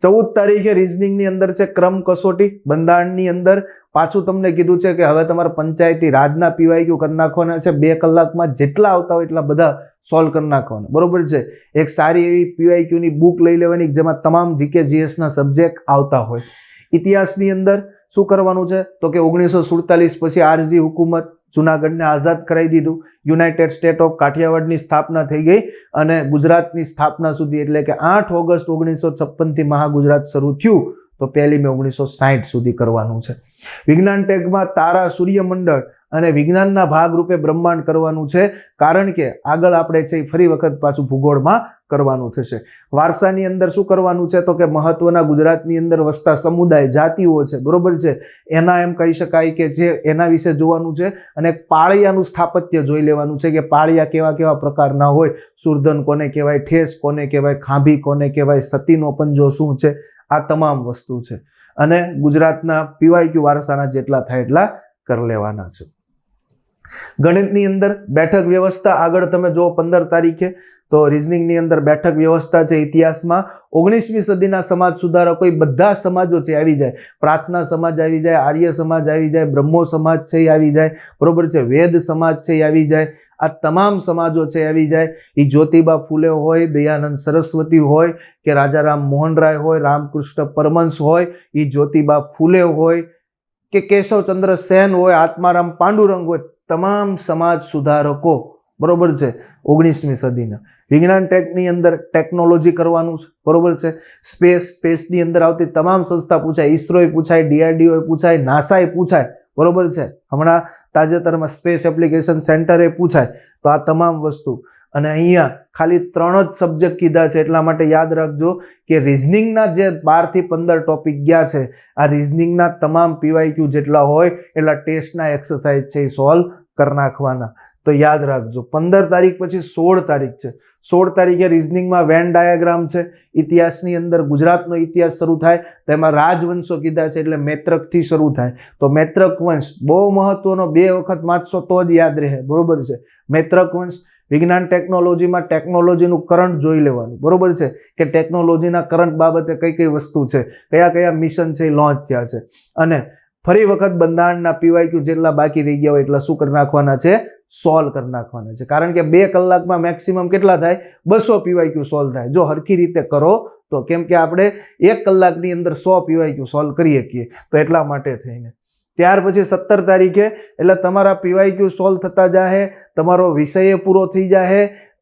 14 તારીખે રિઝનિંગની અંદર છે ક્રમ કસોટી. બંધારણની અંદર પાછું તમને કીધું છે કે હવે તમારે પંચાયતી રાજના PYQ કરી નાખવાના છે. 2 કલાકમાં જેટલા આવતા હોય એટલા બધા સોલ્વ કરી નાખવાના, બરોબર છે. એક સારી એવી PYQ ની બુક લઈ લેવાની જેમાં તમામ GK GS ના સબ્જેક્ટ આવતા હોય. ઇતિહાસની અંદર શું કરવાનું છે તો કે 1947 પછી RG હુકુમત, જુનાગઢને આઝાદ કરાવી દીધું, યુનાઇટેડ સ્ટેટ ઓફ કાઠિયાવાડની સ્થાપના થઈ ગઈ અને ગુજરાતની સ્થાપના સુધી એટલે કે 8 ઓગસ્ટ 1956 થી મહાગુજરાત શરૂ થયું તો 1 મે 1960 સુધી કરવાનું છે. વિજ્ઞાન ટેગમાં તારા, સૂર્યમંડળ અને વિજ્ઞાનના ભાગરૂપે બ્રહ્માંડ કરવાનું છે, કારણ કે આગળ આપણે છે ફરી વખત પાછું ભૂગોળમાં કરવાનું થશે. વારસાની અંદર શું કરવાનું છે તો કે મહત્વના ગુજરાતની અંદર વસતા સમુદાય, જાતિઓ છે, બરોબર છે, એના એમ કહી શકાય કે જે એના વિશે જોવાનું છે. અને પાળિયાનું સ્થાપત્ય જોઈ લેવાનું છે કે પાળિયા કેવા કેવા પ્રકારના હોય, સુરધન કોને કહેવાય, ઠેસ કોને કહેવાય, ખાંભી કોને કહેવાય, સતીનો પંજો શું છે, આ તમામ વસ્તુ છે. અને ગુજરાતના PYQ વારસાના જેટલા થાય એટલા કરી લેવાના છે. ગણિતની અંદર બેઠક વ્યવસ્થા આગળ તમે જો 15 તારીખે તો રિઝનિંગની અંદર બેઠક વ્યવસ્થા છે. ઇતિહાસમાં 19મી સદીના સમાજ સુધારકો બધા સમાજો છે આવી જાય. પ્રાર્થના સમાજ આવી જાય, આર્ય સમાજ આવી જાય, બ્રહ્મો સમાજ છે એ આવી જાય, બરોબર છે, વેદ સમાજ છે એ આવી જાય. આ તમામ સમાજો છે આવી જાય. એ જ્યોતિબા ફૂલે હોય, દયાનંદ સરસ્વતી હોય કે રાજારામ મોહન રાય હોય, રામકૃષ્ણ પરમહંસ હોય, એ જ્યોતિબા ફૂલે હોય કે કેશવચંદ્ર સેન હોય, આત્મારામ પાંડુરંગ હોય, તમામ સમાજ સુધારકો, બરોબર છે, 19મી સદીના. વિજ્ઞાન ટેકની અંદર ટેકનોલોજી કરવાનું છે, બરોબર છે. સ્પેસની અંદર આવતી તમામ સંસ્થા પૂછાય, ઇસરોએ પૂછાય, DRDO પૂછાય, નાસાએ પૂછાય, બરોબર છે. હમણાં તાજેતરમાં સ્પેસ એપ્લિકેશન સેન્ટરે પૂછાય. તો આ તમામ વસ્તુ. અને અહીંયા ખાલી 3 જ સબ્જેક્ટ કીધા છે એટલા માટે યાદ રાખજો કે રિઝનિંગના જે 12 થી 15 ટોપિક ગયા છે, આ રિઝનિંગના તમામ PYQ જેટલા હોય એટલા ટેસ્ટના એક્સરસાઇઝ છે એ સોલ્વ કરી નાખવાના. તો યાદ રાખજો 15 તારીખ પછી 16 તારીખ છે. 16 તારીખે રિઝનિંગમાં વેન ડાયાગ્રામ છે. ઇતિહાસની અંદર ગુજરાતનો ઇતિહાસ શરૂ થાય તેમાં રાજવંશો કીધા છે એટલે મૈત્રકથી શરૂ થાય. તો મૈત્રક વંશ બહુ મહત્વનો, 2 વખત વાંચશો તો જ યાદ રહે, બરોબર છે. મૈત્રક વંશ વિજ્ઞાન ટેકનોલોજીમાં ટેકનોલોજીનું કરંટ જોઈ લેવાનું, બરોબર છે, કે ટેકનોલોજીના કરંટ બાબતે કઈ કઈ વસ્તુ છે, કયા કયા મિશન છે એ લોન્ચ થયા છે, અને ફરી વખત બંધારણના PYQ જેટલા બાકી રહી ગયા હોય એટલા શું કરી નાખવાના છે, સોલ્વ કરી નાખવાના છે. કારણ કે 2 કલાકમાં મેક્સિમમ કેટલા થાય, 200 PYQ સોલ્વ થાય જો હરખી રીતે કરો તો. કેમ કે આપણે 1 કલાકની અંદર 100 PYQ સોલ્વ કરી શકીએ, તો એટલા માટે થઈને. ત્યાર પછી 17 તારીખે એટલે તમારા PYQ સોલ્વ થતા જાહે, તમારો વિષય પૂરો થઈ જાહે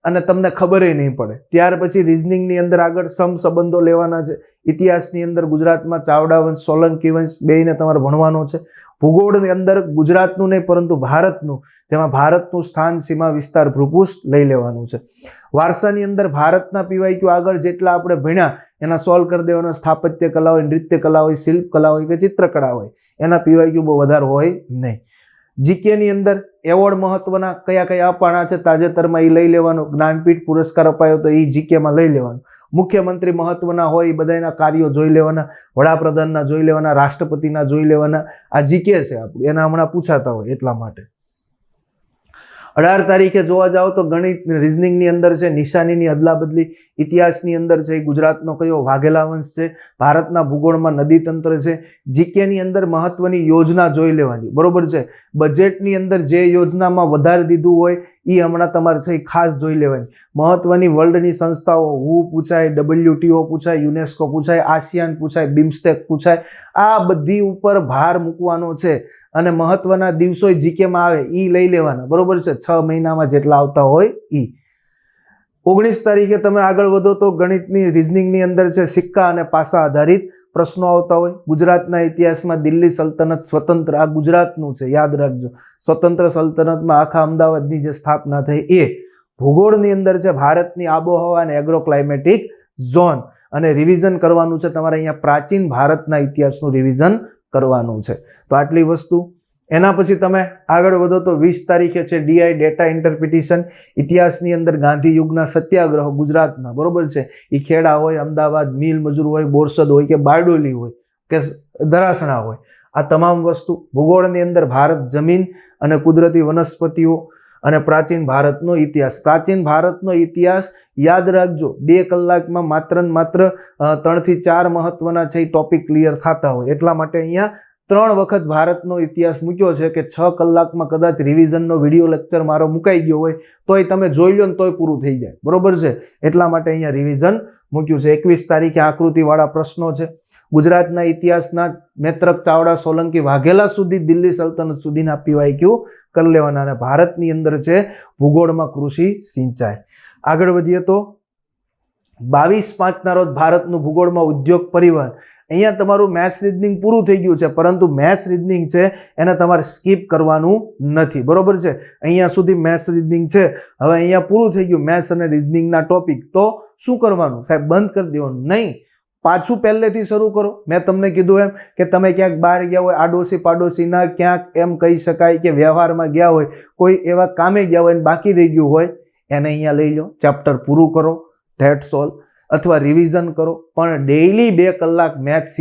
અને તમને ખબર નહીં પડે. ત્યાર પછી રિઝનિંગની અંદર આગળ સંબંધો લેવાના છે. ઇતિહાસની અંદર ગુજરાતમાં ચાવડા વંશ, સોલંકી વંશ બેયને તમારે ભણવાનો છે. ભૂગોળની અંદર ગુજરાતનું નહીં પરંતુ ભારતનું, જેમાં ભારતનું સ્થાન, સીમા વિસ્તાર, ભૂપૃષ્ઠ લઈ લેવાનું છે. વારસાની અંદર ભારતના PYQ આગળ જેટલા આપણે ભણ્યા એના સોલ્વ કરી દેવાના. સ્થાપત્ય કલા હોય, નૃત્ય કલા હોય, શિલ્પ કલા હોય કે ચિત્રકળા હોય, એના PYQ બહુ વધારે હોય નહીં. જીકેની અંદર એવોર્ડ મહત્વના કયા કયા આપવાના છે તાજેતરમાં એ લઈ લેવાનું. જ્ઞાનપીઠ પુરસ્કાર અપાયો તો એ જીકેમાં લઈ લેવાનું. મુખ્યમંત્રી મહત્વના હોય એ બધાના કાર્યો જોઈ લેવાના, વડાપ્રધાનના જોઈ લેવાના, રાષ્ટ્રપતિના જોઈ લેવાના. આ જીકે છે આપણું, એના હમણાં પૂછાતા હોય એટલા માટે. 18 તારીખે જોવા જાઓ તો ગણિત રિઝનિંગની અંદર છે નિશાનીની અદલા બદલી. ઇતિહાસની અંદર છે ગુજરાતનો કયો વાઘેલા વંશ છે. ભારતના ભૂગોળમાં નદી તંત્ર છે. જીકેની અંદર મહત્વની યોજના જોઈ લેવાની, બરોબર છે. બજેટની અંદર જે યોજનામાં વધારે દીધું હોય એ હમણાં તમારે છે એ ખાસ જોઈ લેવાની. મહત્વની વર્લ્ડની સંસ્થાઓ WHO પૂછાય, WTO પૂછાય, યુનેસ્કો પૂછાય, આસિયાન પૂછાય, બિમ્સ્ટેક પૂછાય. આ બધી ઉપર ભાર મૂકવાનો છે અને મહત્વના દિવસો જીકેમાં આવે એ લઈ લેવાના, બરોબર છે. 6 મહિનામાં જેટલા આવતા હોય એ. 19 તારીખે તમે આગળ વધો તો ગણિતની રિઝનિંગની અંદર છે સિક્કા અને પાસા આધારિત પ્રશ્નો આવતા હોય. ગુજરાતના ઇતિહાસમાં દિલ્હી સલ્તનત સ્વતંત્ર, આ ગુજરાતનું છે યાદ રાખજો. સ્વતંત્ર સલ્તનતમાં આખા અમદાવાદની જે સ્થાપના થઈ એ. ભૂગોળની અંદર છે ભારતની આબોહવા અને એગ્રો ક્લાઇમેટિક ઝોન, અને રિવિઝન કરવાનું છે તમારે અહીંયા પ્રાચીન ભારતના ઇતિહાસનું રિવિઝન કરવાનું છે. તો આટલી વસ્તુ. એના પછી તમે આગળ વધો તો 20 તારીખે છે DI ડેટા ઇન્ટરપ્રિટેશન. ઇતિહાસની અંદર ગાંધી યુગના સત્યાગ્રહ ગુજરાતના, બરોબર છે. એ ખેડા હોય, અમદાવાદ, મિલ મજૂર હોય, બોરસદ હોય કે બારડોલી હોય કે દરાસણા હોય, આ તમામ વસ્તુ. ભૂગોળની અંદર ભારત, જમીન અને કુદરતી વનસ્પતિઓ અને પ્રાચીન ભારતનો ઇતિહાસ. પ્રાચીન ભારતનો ઇતિહાસ યાદ રાખજો, 2 કલાકમાં માત્ર ને માત્ર 3 થી 4 મહત્વના છે એ ટોપિક ક્લિયર થતા હોય. એટલા માટે અહીંયા 3 વખત ભારતનો ઇતિહાસ મૂક્યો છે કે 6 કલાકમાં કદાચ રિવિઝનનો વિડીયો લેક્ચર મારો મુકાઈ ગયો હોય તોય તમે જોઈ લો ને તોય પૂરું થઈ જાય, બરોબર છે. એટલા માટે અહીંયા રિવિઝન મૂક્યું છે. 21 તારીખે આકૃતિવાળા પ્રશ્નો છે. ગુજરાતના ઇતિહાસના નેત્રક, ચાવડા, સોલંકી, વાઘેલા સુધી, દિલ્હી સલ્તનત સુધીના PYQ કરી લેવાના. અને ભારતની અંદર છે ભૂગોળમાં કૃષિ, સિંચાઈ. આગળ વધીએ તો 22/5ના રોજ ભારતનું ભૂગોળમાં ઉદ્યોગ, પરિવહન. અહીંયા તમારું મેથ્સ રીઝનિંગ પૂરું થઈ ગયું છે, પરંતુ મેથ્સ રીઝનિંગ છે એને તમારે સ્કીપ કરવાનું નથી, બરોબર છે. અહીંયા સુધી મેથ્સ રીઝનિંગ છે. હવે અહીંયા પૂરું થઈ ગયું મેથ્સ અને રીઝનિંગના ટોપિક. તો શું કરવાનું સાહેબ? બંધ કરી દેવાનું નહીં, પાછું પહેલેથી શરૂ કરો. મેં તમને કીધું એમ કે તમે ક્યાંક બહાર ગયા હોય, આડોશી પાડોશીના ક્યાંક એમ કહી શકાય કે વ્યવહારમાં ગયા હોય, કોઈ એવા કામે ગયા હોય અને બાકી રહી ગયું હોય, એને અહીંયા લઈ લો, ચેપ્ટર પૂરું કરો, ધેટ્સ ઓલ. અથવા રિવિઝન કરો, પણ ડેઈલી 2 કલાક મેથ્સ,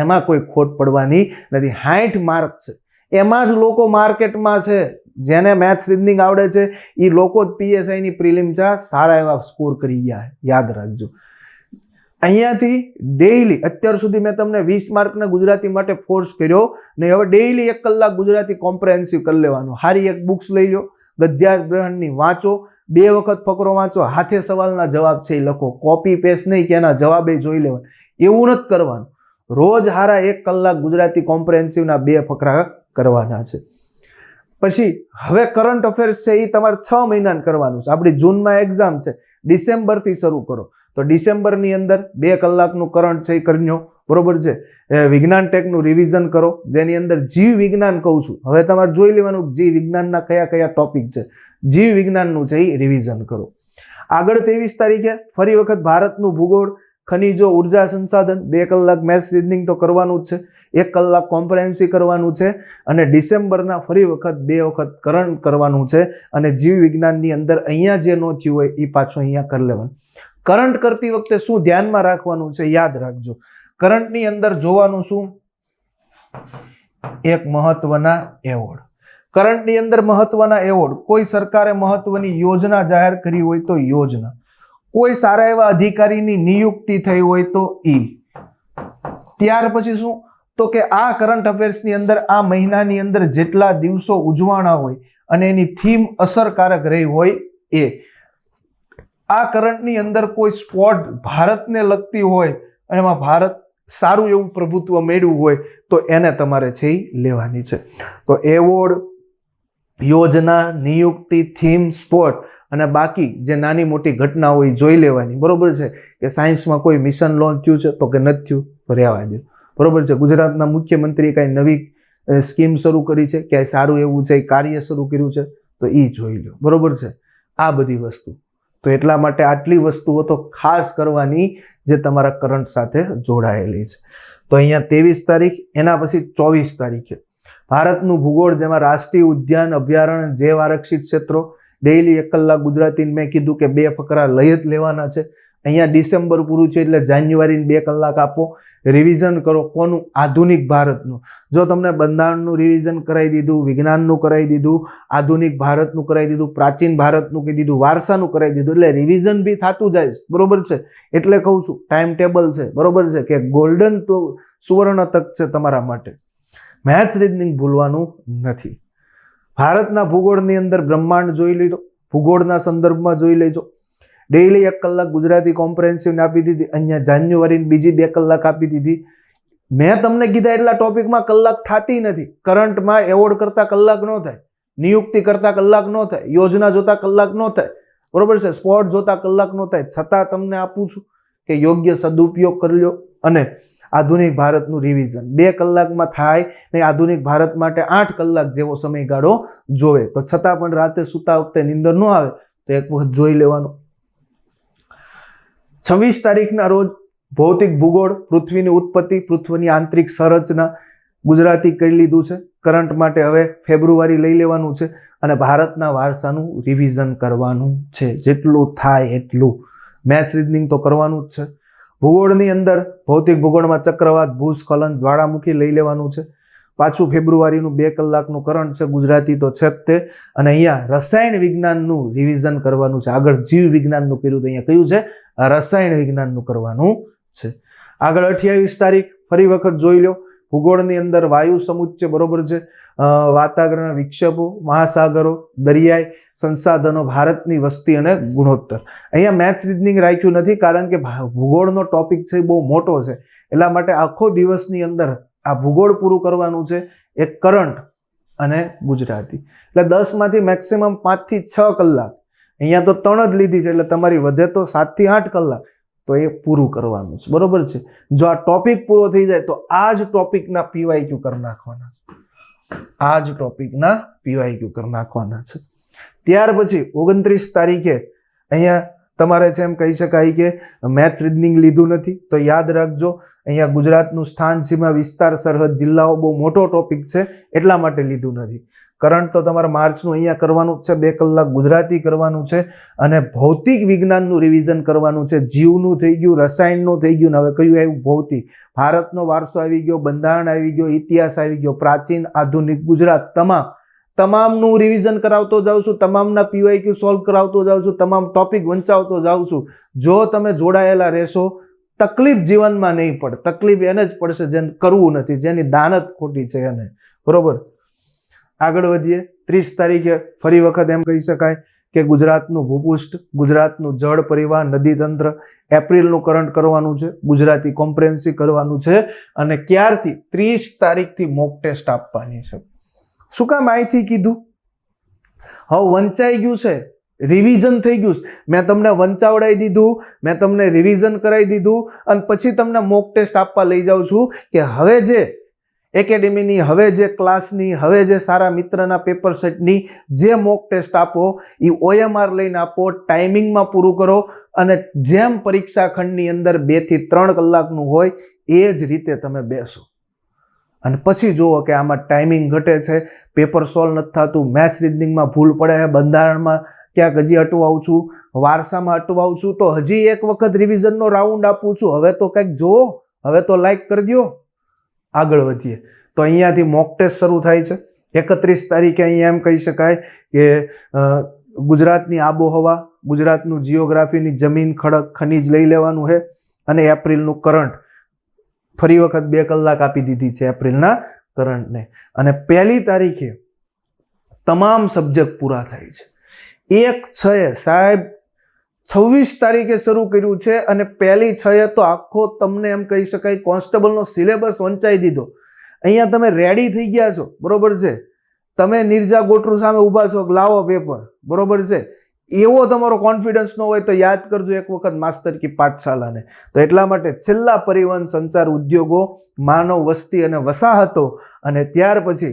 એમાં કોઈ ખોટ પડવાની નથી. 60 માર્ક છે, એમાં જ લોકો માર્કેટમાં છે. જેને મેથ્સ રીઝનિંગ આવડે છે એ લોકો જ PSIની પ્રિલિમ્સમાં સારા એવા સ્કોર કરી ગયા, યાદ રાખજો. અહીંયાથી ડેઈલી અત્યાર સુધી મેં તમને 20 માર્કના ગુજરાતી માટે ફોર્સ કર્યો ને. હવે ડેઈલી 1 કલાક ગુજરાતી કોમ્પ્રિહેન્સિવ કરી લેવાનું. સારી એક બુક્સ લઈ લો, ગદ્યાર્થ ગ્રહણની વાંચો, 2 વખત ફકરો વાંચો, હાથે સવાલના જવાબ છે એ લખો. કોપી પેસ્ટ નહીં કે એના જવાબે જોઈ લેવાનું, એવું નથી કરવાનું. રોજ હારા 1 કલાક ગુજરાતી કોમ્પ્રિહેન્સિવના 2 ફકરા કરવાના છે. પછી હવે કરંટ અફેર્સ છે એ તમારે 6 મહિનાનું કરવાનું છે. આપણી જૂનમાં એક્ઝામ છે, ડિસેમ્બરથી શરૂ કરો. તો ડિસેમ્બરની અંદર 2 કલાકનું કરંટ છે એ કરી લો, બરોબર છે. વિજ્ઞાન ટેકનું રિવિઝન કરો, જેની અંદર જીવ વિજ્ઞાન કહું છું. હવે તમારે જોઈ લેવાનું જીવ વિજ્ઞાનના કયા કયા ટોપિક છે. જીવ વિજ્ઞાનનું છે એ રિવિઝન કરો. આગળ 23 તારીખે ફરી વખત ભારતનું ભૂગોળ, ખનીજો, ઉર્જા સંસાધન, 2 કલાક મેથ્સ રીઝનિંગ તો કરવાનું જ છે, 1 કલાક કોમ્પ્રિહેન્સિવ કરવાનું છે, અને ડિસેમ્બરના ફરી વખત 2 વખત કરંટ કરવાનું છે. અને જીવ વિજ્ઞાનની અંદર અહીંયા જે ન થયું હોય એ પાછું અહીંયા કરી લેવાનું. કરંટ કરતી વખતે શું ધ્યાનમાં રાખવાનું છે યાદ રાખજો. કરંટની અંદર જોવાનું શું? એક મહત્વના એવોર્ડ. કરંટની અંદર મહત્વના એવોર્ડ, કોઈ સરકારે મહત્વની યોજના જાહેર કરી હોય તો યોજના, કોઈ સારા એવા અધિકારીની નિયુક્તિ થઈ હોય તો ઈ. ત્યાર પછી શું, તો કે આ કરંટ અફેર્સની અંદર આ મહિનાની અંદર જેટલા દિવસો ઉજવાના હોય અને એની થીમ અસરકારક રહી હોય એ. આ કરંટની અંદર કોઈ સ્પોર્ટ ભારતને લગતી હોય અને એમાં ભારત સારું એવું પ્રભુત્વ મેળવ્યું હોય તો એને તમારે છે એ લેવાની છે. તો એવોર્ડ, યોજના, નિયુક્તિ, થીમ, સ્પોર્ટ અને બાકી જે નાની મોટી ઘટના હોય એ જોઈ લેવાની. બરોબર છે કે સાયન્સમાં કોઈ મિશન લોન્ચ થયું છે તો કે નથી થયું તો રહેવા દો. બરોબર છે, ગુજરાતના મુખ્યમંત્રીએ કાંઈ નવી સ્કીમ શરૂ કરી છે, ક્યાંય સારું એવું છે કાર્ય શરૂ કર્યું છે તો એ જોઈ લો. બરોબર છે, આ બધી વસ્તુ. તો એટલા માટે આટલી વસ્તુઓ તો ખાસ કરવાની જે તમારા કરંટ સાથે જોડાયેલી છે. તો અહીંયા 23 તારીખ, એના પછી 24 તારીખે ભારતનું ભૂગોળ, જેમાં રાષ્ટ્રીય ઉદ્યાન, અભયારણ્ય, જૈવ આરક્ષિત ક્ષેત્રો, ડેઈલી 1 કલાક ગુજરાતી. મેં કીધું કે 2 ફકરા લઈ જ લેવાના છે. અહીંયા ડિસેમ્બર પૂરું થયું એટલે જાન્યુઆરીને 2 કલાક આપો, રિવિઝન કરો. કોનું? આધુનિક ભારતનું. જો તમને બંધારણનું રિવિઝન કરાવી દીધું, વિજ્ઞાનનું કરાવી દીધું, આધુનિક ભારતનું કરાવી દીધું, પ્રાચીન ભારતનું કહી દીધું, વારસાનું કરાવી દીધું, એટલે રિવિઝન બી થતું જાય. બરોબર છે, એટલે કહું છું ટાઈમ ટેબલ છે. બરોબર છે કે ગોલ્ડન તો સુવર્ણ તક છે તમારા માટે. મેથ્સ રીઝનિંગ ભૂલવાનું નથી. ભારતના ભૂગોળની અંદર બ્રહ્માંડ જોઈ લીધો, ભૂગોળના સંદર્ભમાં જોઈ લેજો. ડેઈલી 1 કલાક ગુજરાતી કોમ્પ્રિહેન્સિવ આપી દીધી. અહીંયા જાન્યુઆરીની બીજી 2 કલાક આપી દીધી. મેં તમને કીધા એટલા ટોપિકમાં કલાક થતી નથી. કરંટમાં એવોર્ડ કરતા કલાક ન થાય, નિયુક્તિ કરતા કલાક ન થાય, યોજના જોતા કલાક ન થાય. બરોબર છે, સ્પોર્ટ જોતા કલાક ન થાય. છતાં તમને આપું છું કે યોગ્ય સદુપયોગ કરી લો. અને આધુનિક ભારતનું રિવિઝન 2 કલાકમાં થાય ને આધુનિક ભારત માટે 8 કલાક જેવો સમયગાળો જોવે. તો છતાં પણ રાતે સૂતા વખતે નીંદર ન આવે તો એક વખત જોઈ લેવાનું. 26 તારીખના રોજ ભૌતિક ભૂગોળ, પૃથ્વીની ઉત્પત્તિ, પૃથ્વીની આંતરિક સંરચના ગુજરાતી કરી લીધું છે. કરંટ માટે હવે ફેબ્રુઆરી લઈ લેવાનું છે અને ભારતના વારસાનું રિવિઝન કરવાનું છે. જેટલું થાય એટલું મેથ્સ રીઝનિંગ તો કરવાનું જ છે. ભૂગોળની અંદર ભૌતિક ભૂગોળમાં ચક્રવાત, ભૂસ્ખલન, જ્વાળામુખી લઈ લેવાનું છે. પાછું ફેબ્રુઆરીનું 2 કલાકનું કરંટ છે, ગુજરાતી તો છે જ તે. અને અહીંયા રસાયણ વિજ્ઞાનનું રિવિઝન કરવાનું છે. આગળ જીવ વિજ્ઞાનનું કર્યું તો અહીંયા કયું છે? રસાયણ વિજ્ઞાનનું કરવાનું છે. આગળ 28 તારીખ ફરી વખત જોઈ લો. ભૂગોળની અંદર વાયુ સમુચ્ચય, બરોબર છે, વાતાવરણ, વિક્ષેપો, મહાસાગરો, દરિયાઈ સંસાધનો, ભારતની વસ્તી અને ગુણોત્તર. અહીંયા મેથ્સ રીઝનિંગ રાખ્યું નથી કારણ કે ભૂગોળનો ટોપિક છે બહુ મોટો છે. એટલા માટે આખો દિવસની અંદર આ ભૂગોળ પૂરું કરવાનું છે. એક કરંટ અને ગુજરાતી, એટલે 10માંથી મેક્સિમમ 5 થી 6 કલાક. અહીંયા તો 3 જ લીધી છે એટલે તમારી વધે તો 7 થી 8 કલાક તો એ પૂરું કરવાનું છે. બરોબર છે, જો આ ટોપિક પૂરો થઈ જાય તો આ જ ટોપિકના PYQ કરી નાખવાના. આ જ ટોપિકના PYQ કરી નાખવાના છે. ત્યાર પછી 29 તારીખે અહીંયા તમારે છે એમ કહી શકાય કે મેથ્સ રીઝનિંગ લીધું નથી તો યાદ રાખજો. અહીંયા ગુજરાતનું સ્થાન, સીમા વિસ્તાર, સરહદ, જિલ્લાઓ બહુ મોટો ટોપિક છે એટલા માટે લીધું નથી. કરંટ તો તમારે માર્ચનું અહીંયા કરવાનું જ છે, 2 કલાક ગુજરાતી કરવાનું છે અને ભૌતિક વિજ્ઞાનનું રિવિઝન કરવાનું છે. જીવનું થઈ ગયું, રસાયણનું થઈ ગયું, હવે કયું આવ્યું? ભૌતિક. ભારતનો વારસો આવી ગયો, બંધારણ આવી ગયો, ઇતિહાસ આવી ગયો, પ્રાચીન, આધુનિક, ગુજરાત, તમામનું રિવિઝન કરાવતો જાઉં છું, તમામના PYQ સોલ્વ કરાવતો જાઉં છું, તમામ ટોપિક વંચાવતો જાઉં છું. જો તમે જોડાયેલા રહેશો તકલીફ જીવનમાં નહીં પડે. તકલીફ એને જ પડશે જેને કરવું નથી, જેની દાનત ખોટી છે એને. બરોબર, આગળ વધીએ. 30 તારીખે ફરી વખત એમ કહી શકાય કે ગુજરાતનું ભૂપૃષ્ઠ, ગુજરાતનું જળ પરિવહન, નદી તંત્ર, એપ્રિલનું કરંટ કરવાનું છે, ગુજરાતી કોમ્પ્રિહેન્સિવ કરવાનું છે અને ક્યારથી? 30 તારીખથી મોક ટેસ્ટ આપવાની છે. શું કામ અહીંથી કીધું? હવે વંચાઈ ગયું છે, રિવિઝન થઈ ગયું. મેં તમને વંચાવડાવી દીધું, મેં તમને રિવિઝન કરાવી દીધું અને પછી તમને મોક ટેસ્ટ આપવા લઈ જાઉં છું કે હવે જે એકેડેમીની, હવે જે ક્લાસની, હવે જે સારા મિત્રના પેપર સેટની જે મોક ટેસ્ટ આપો એ OMR લઈને આપો, ટાઈમિંગમાં પૂરું કરો અને જેમ પરીક્ષા ખંડની અંદર 2 થી 3 કલાકનું હોય એ જ રીતે તમે બેસો અને પછી જુઓ કે આમાં ટાઈમિંગ ઘટે છે, પેપર સોલ્વ નથી થતું, મેથ્સ રીઝનિંગમાં ભૂલ પડે છે, બંધારણમાં ક્યાંક હજી અટવાઉં છું, વારસામાં અટવાઉં છું, તો હજી એક વખત રિવિઝનનો રાઉન્ડ આપું છું. હવે તો કંઈક જુઓ, હવે તો લાઈક કરી દો. આગળ વધીએ તો અહીંયાથી મોક ટેસ્ટ શરૂ થાય છે. 31 તારીખે અહીંયા એમ કહી શકાય કે ગુજરાતની આબોહવા, ગુજરાતનું જીઓગ્રાફીની જમીન, ખડક, ખનીજ લઈ લેવાનું છે અને એપ્રિલનું કરંટ ફરી વખત 2 કલાક આપી દીધી છે એપ્રિલના કરંટને. અને 1 તારીખે તમામ સબ્જેક્ટ પૂરા થાય છે. 1/6 સાહેબ 26 તારીખે શરૂ કર્યું છે અને 1/6 તો આખો તમને એમ કહી શકાય કોન્સ્ટેબલનો સિલેબસ વંચાઈ દીધો. અહીંયા તમે રેડી થઈ ગયા છો, બરોબર છે. તમે નિર્જા ગોટરુ સામે ઊભા છો, લાવો પેપર, બરોબર છે. એવો તમારો કોન્ફિડન્સ ન હોય તો યાદ કરજો એક વખત માસ્તર કી પાઠશાલાને. તો એટલા માટે છેલ્લા પરિવહન, સંચાર, ઉદ્યોગો, માનવ વસ્તી અને વસાહતો, અને ત્યાર પછી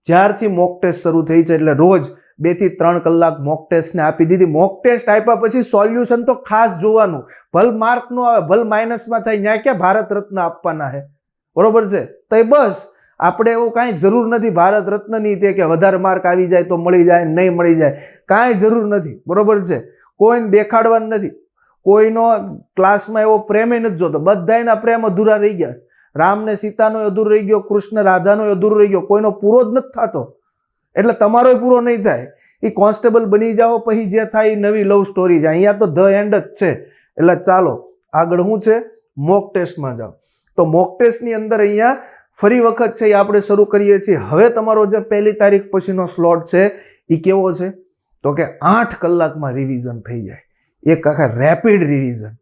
જ્યારથી મોક ટેસ્ટ શરૂ થઈ છે એટલે રોજ 2 થી 3 કલાક મોક ટેસ્ટને આપી દીધી. મોક ટેસ્ટ આપ્યા પછી સોલ્યુશન તો ખાસ જોવાનું. ભલ માર્ક નો આવે, ભલ માઇનસમાં થાય, ત્યાં ક્યાં ભારત રત્ન આપવાના છે, બરોબર છે. તો એ બસ આપણે એવું કાંઈ જરૂર નથી ભારત રત્નની તે કે વધારે માર્ક આવી જાય તો મળી જાય, નહીં મળી જાય, કાંઈ જરૂર નથી, બરોબર છે. કોઈને દેખાડવાનું નથી, કોઈનો ક્લાસમાં એવો પ્રેમ નથી જોતો, બધાના પ્રેમ અધૂરા રહી ગયા. રામ ને સીતાનો અધૂરો રહી ગયો, કૃષ્ણ રાધાનો અધૂરો રહી ગયો, કોઈનો પૂરો જ નથી થતો. એટલે તમારો પૂરો નહીં થાય. એ કોન્સ્ટેબલ બની જાઓ પછી જે થાય એ નવી લવ સ્ટોરી છે. અહીંયા તો ધ એન્ડ જ છે. એટલે ચાલો આગળ શું છે, મોક ટેસ્ટમાં જાઓ. તો મોક ટેસ્ટની અંદર અહીંયા ફરી વખત છે એ આપણે શરૂ કરીએ છીએ. હવે તમારો જે 1 તારીખ પછીનો સ્લોટ છે એ કેવો છે તો કે 8 કલાકમાં રિવિઝન થઈ જાય. એક આખા રેપિડ રિવિઝન.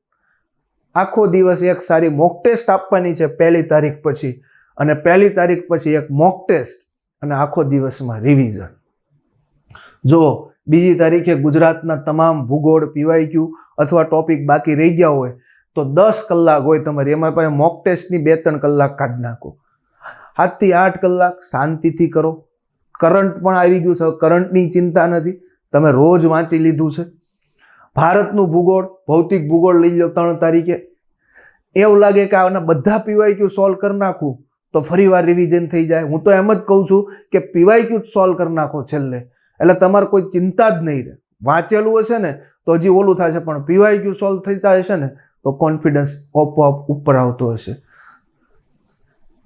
આખો દિવસ એક સારી મોક ટેસ્ટ આપવાની છે 1 તારીખ પછી, અને 1 તારીખ પછી એક મોક ટેસ્ટ, અને આખો દિવસમાં રિવિઝન. જો 2 તારીખે ગુજરાતના તમામ ભૂગોળ, PYQ અથવા ટોપિક બાકી રહી ગયા હોય તો 10 કલાક હોય તમારી, એમાં પાસે મોક ટેસ્ટની 2-3 કલાક કાઢી નાખો. 7 થી 8 કલાક શાંતિથી કરો. કરંટ પણ આવી ગયું છે, કરંટની ચિંતા નથી, તમે રોજ વાંચી લીધું છે. ભારતનું ભૂગોળ, ભૌતિક ભૂગોળ લઈ લો 3 તારીખે. એવું લાગે કે આના બધા PYQ સોલ્વ કરી નાખું તો ફરીવાર રિવિઝન થઈ જાય. હું તો એમ જ કહું છું કે PYQ સોલ્વ કરી નાખો છેલ્લે, એટલે તમારે કોઈ ચિંતા જ નહીં રહે. વાંચેલું હશે ને તો હજી ઓલું થશે, પણ PYQ સોલ્વ થતા હશે ને તો કોન્ફિડન્સ ઓપ ઉપર આવતો હશે.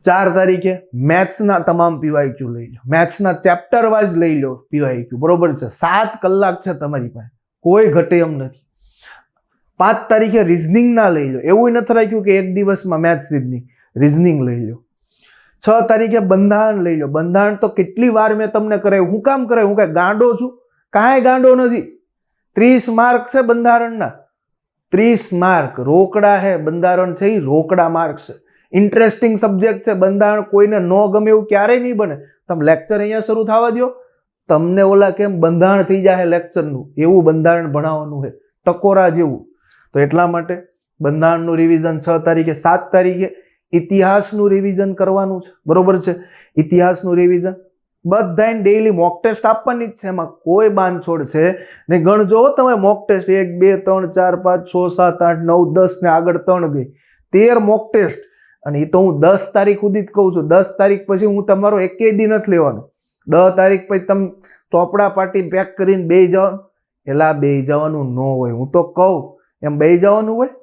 4 તારીખે મેથ્સના તમામ PYQ લઈ લો, મેથ્સના ચેપ્ટર વાઇઝ લઈ લો PYQ, બરોબર છે. 7 કલાક છે તમારી પાસે, કોઈ ઘટે એમ નથી. 5 તારીખે રિઝનિંગના લઈ લો. એવું નથી રાખ્યું કે એક દિવસમાં મેથ્સ રિઝનિંગ લઈ લો. 6 તારીખે બંધારણ લઈ લો. બંધારણ તો કેટલી વાર મેં તમને કરાવ્યું. હું કામ કરાવ્યું? હું કાંઈ ગાંડો છું? કાંઈ ગાંડો નથી. 30 માર્ક છે બંધારણના, 30 માર્ક રોકડા છે. બંધારણ છે એ રોકડા માર્ક છે. ઇન્ટરેસ્ટિંગ સબ્જેક્ટ છે બંધારણ. કોઈને ન ગમે એવું ક્યારેય નહીં બને. તમે લેક્ચર અહીંયા શરૂ થવા દો, તમને ઓલા કેમ બંધારણ થઈ જાય લેક્ચરનું, એવું બંધારણ ભણાવવાનું છે, ટકોરા જેવું. તો એટલા માટે બંધારણનું રિવિઝન 6 તારીખે. 7 તારીખે ઇતિહાસનું રિવિઝન કરવાનું છે, બરોબર છે. ઇતિહાસનું રિવિઝન બધાને ડેઈલી મોક ટેસ્ટ આપવાની જ છે, એમાં કોઈ બાંધછોડ છે ને. ગણજો તમે મોક ટેસ્ટ 1 2 3 4 5 6 7 8 9 10 ને આગળ 3 ગઈ, 13 મોક ટેસ્ટ. અને એ તો હું 10 તારીખ સુધી જ કહું છું. 10 તારીખ પછી હું તમારો એકેય દી નથી લેવાનો. 10 તારીખ પછી તમે ચોપડા પાટી પેક કરીને બેસી જવાનું, એલા બેસી જવાનું ન હોય. હું તો કહું એમ બેસી જવાનું હોય,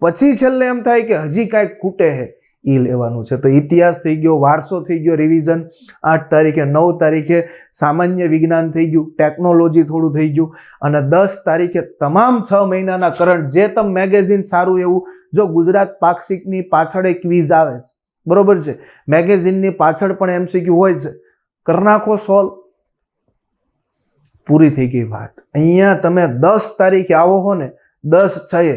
પછી છેલ્લે એમ થાય કે હજી કાંઈક ખૂટે છે એ લેવાનું છે. તો ઇતિહાસ થઈ ગયો, વારસો થઈ ગયો રિવિઝન 8 તારીખે. 9 તારીખે સામાન્ય વિજ્ઞાન થઈ ગયું, ટેકનોલોજી થોડું થઈ ગયું. અને 10 તારીખે તમામ 6 મહિનાના કરંટ જે તમે મેગેઝિન સારું એવું, જો ગુજરાત પાક્ષિકની પાછળ એક ક્વિઝ આવે છે, બરોબર છે. મેગેઝિનની પાછળ પણ MCQ હોય છે, કરી નાખો સોલ્વ, પૂરી થઈ ગઈ વાત. અહીંયા તમે 10 તારીખે આવો હો ને, 10/6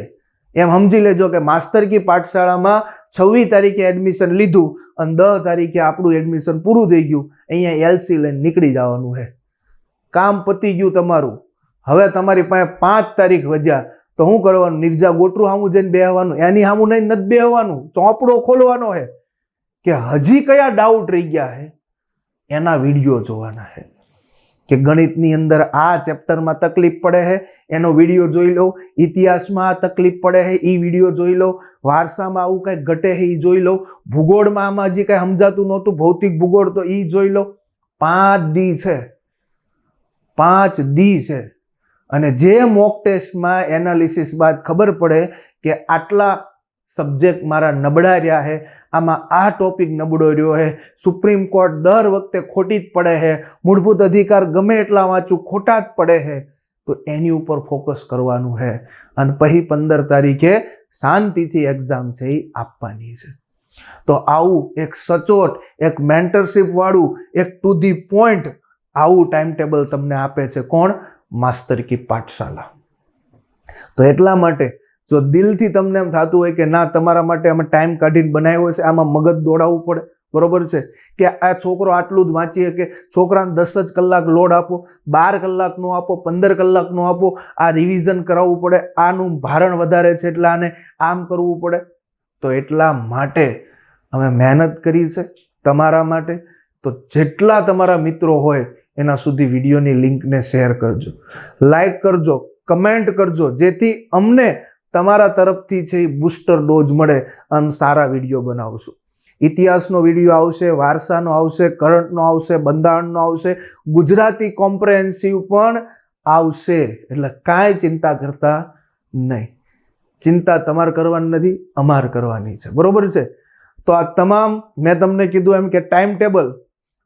એમ સમજી લેજો કે માસ્તર કી પાઠશાળામાં 26 તારીખે એડમિશન લીધું અને 10 તારીખે આપણું એડમિશન પૂરું થઈ ગયું. અહીંયા LC લઈને નીકળી જવાનું છે, કામ પતી ગયું તમારું. હવે તમારી પાસે 5 તારીખ વધ્યા તો શું કરવાનું? નિર્જા ગોટરુ સામું જઈને બેહવાનું, એની સામું નહીં નથી બેહવાનું, ચોપડો ખોલવાનો છે કે હજી કયા ડાઉટ રહી ગયા છે, એના વિડીયો જોવાના છે. કે ગણિતની અંદર આ ચેપ્ટરમાં તકલીફ પડે છે, એનો વિડીયો જોઈ લો. ઇતિહાસમાં આ તકલીફ પડે છે, એ વિડીયો જોઈ લો. વારસામાં આવું કંઈક ઘટે છે એ જોઈ લો. ભૂગોળમાં આમાં હજી કંઈ સમજાતું નહોતું, ભૌતિક ભૂગોળ, તો એ જોઈ લો. 5 દી છે, 5 દી છે. અને જે મોક ટેસ્ટમાં એનાલિસિસ બાદ ખબર પડે કે આટલા સબ્જેક્ટ મારા નબળા રહ્યા છે, આમાં આ ટોપિક નબળો રહ્યો છે, સુપ્રીમ કોર્ટ દર વખતે ખોટી જ પડે છે, મૂળભૂત અધિકાર ગમે એટલા વાંચું ખોટા જ પડે છે, તો એની ઉપર ફોકસ કરવાનું છે અને પછી 15 તારીખે શાંતિથી એક્ઝામ છે એ આપવાની છે. તો આવું એક સચોટ, એક મેન્ટરશિપ વાળું, એક ટુ ધી પોઈન્ટ આવું ટાઈમ ટેબલ તમને આપે છે કોણ? માસ્ટર કી પાઠશાલા. તો એટલા માટે જો દિલથી તમને એમ થતું હોય કે ના તમારા માટે અમે ટાઈમ કાઢીને બનાવ્યો છે, આમાં મગજ દોડાવવું પડે, બરોબર છે, કે આ છોકરો આટલું જ વાંચી શકે, છોકરાને 10 જ કલાક લોડ આપો, 12 કલાકનો આપો, 15 કલાકનો આપો, આ રિવિઝન કરાવવું પડે, આનું ભારણ વધારે છે એટલે આને આમ કરવું પડે. તો એટલા માટે અમે મહેનત કરી છે તમારા માટે. તો જેટલા તમારા મિત્રો હોય એના સુધી વિડીયોની લિંકને શેર કરજો, લાઈક કરજો, કમેન્ટ કરજો, જેથી અમને તમારા તરફથી છે એ બૂસ્ટર ડોઝ મળે અને સારા વિડીયો બનાવશું. ઇતિહાસનો વિડીયો આવશે, વારસાનો આવશે, કરંટનો આવશે, બંધારણનો આવશે, ગુજરાતી કોમ્પ્રેહેન્સિવ પણ આવશે. એટલે કાંઈ ચિંતા કરતા નહીં. ચિંતા તમારે કરવાની નથી, અમારે કરવાની છે, બરોબર છે. તો આ તમામ મેં તમને કીધું એમ કે ટાઈમ ટેબલ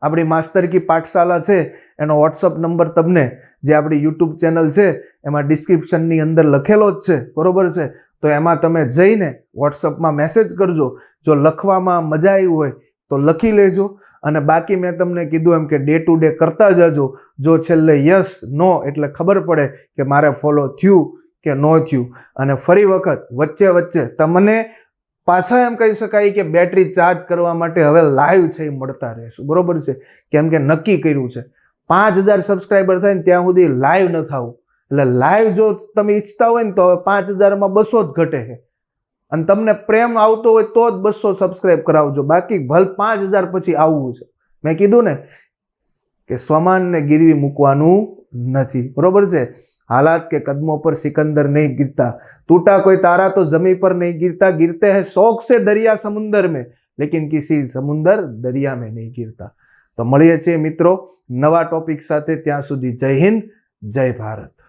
આપણી માસ્ટર કી પાઠશાલા છે એનો વોટ્સઅપ નંબર તમને જે આપણી યુટ્યુબ ચેનલ છે એમાં ડિસ્ક્રિપ્શનની અંદર લખેલો જ છે, બરોબર છે. તો એમાં તમે જઈને વોટ્સઅપમાં મેસેજ કરજો. જો લખવામાં મજા આવી હોય તો લખી લેજો, અને બાકી મેં તમને કીધું એમ કે ડે ટુ ડે કરતા જજો. જો છેલ્લે યસ નો એટલે ખબર પડે કે મારે ફોલો થયું કે ન થયું. અને ફરી વખત વચ્ચે વચ્ચે તમને પાછા એમ કહી શકાય કે બેટરી ચાર્જ કરવા માટે હવે લાઈવ છે એ મળતા રહેશું, બરોબર છે. કેમ કે નક્કી કર્યું છે 5000 સબસ્ક્રાઈબર થાય ને ત્યાં સુધી લાઈવ ન થવું. એટલે લાઈવ જો તમે ઈચ્છતા હોય ને તો હવે 5000માં 200 જ ઘટે છે, અને તમને પ્રેમ આવતો હોય તો જ 200 સબસ્ક્રાઈબ કરાવજો, બાકી ભલ 5000 પછી આવવું છે. મેં કીધું ને કે સ્વમાનને ગીરવી મૂકવાનું નથી, બરોબર છે. हालात के कदमों पर सिकंदर नहीं गिरता, टूटा कोई तारा तो जमीन पर नहीं गिरता, गिरते हैं शौक से दरिया समुंदर में, लेकिन किसी समुंदर दरिया में नहीं गिरता. तो મળીએ છીએ મિત્રો નવા ટોપિક સાથે. ત્યાં સુધી જય હિન્દ, જય ભારત.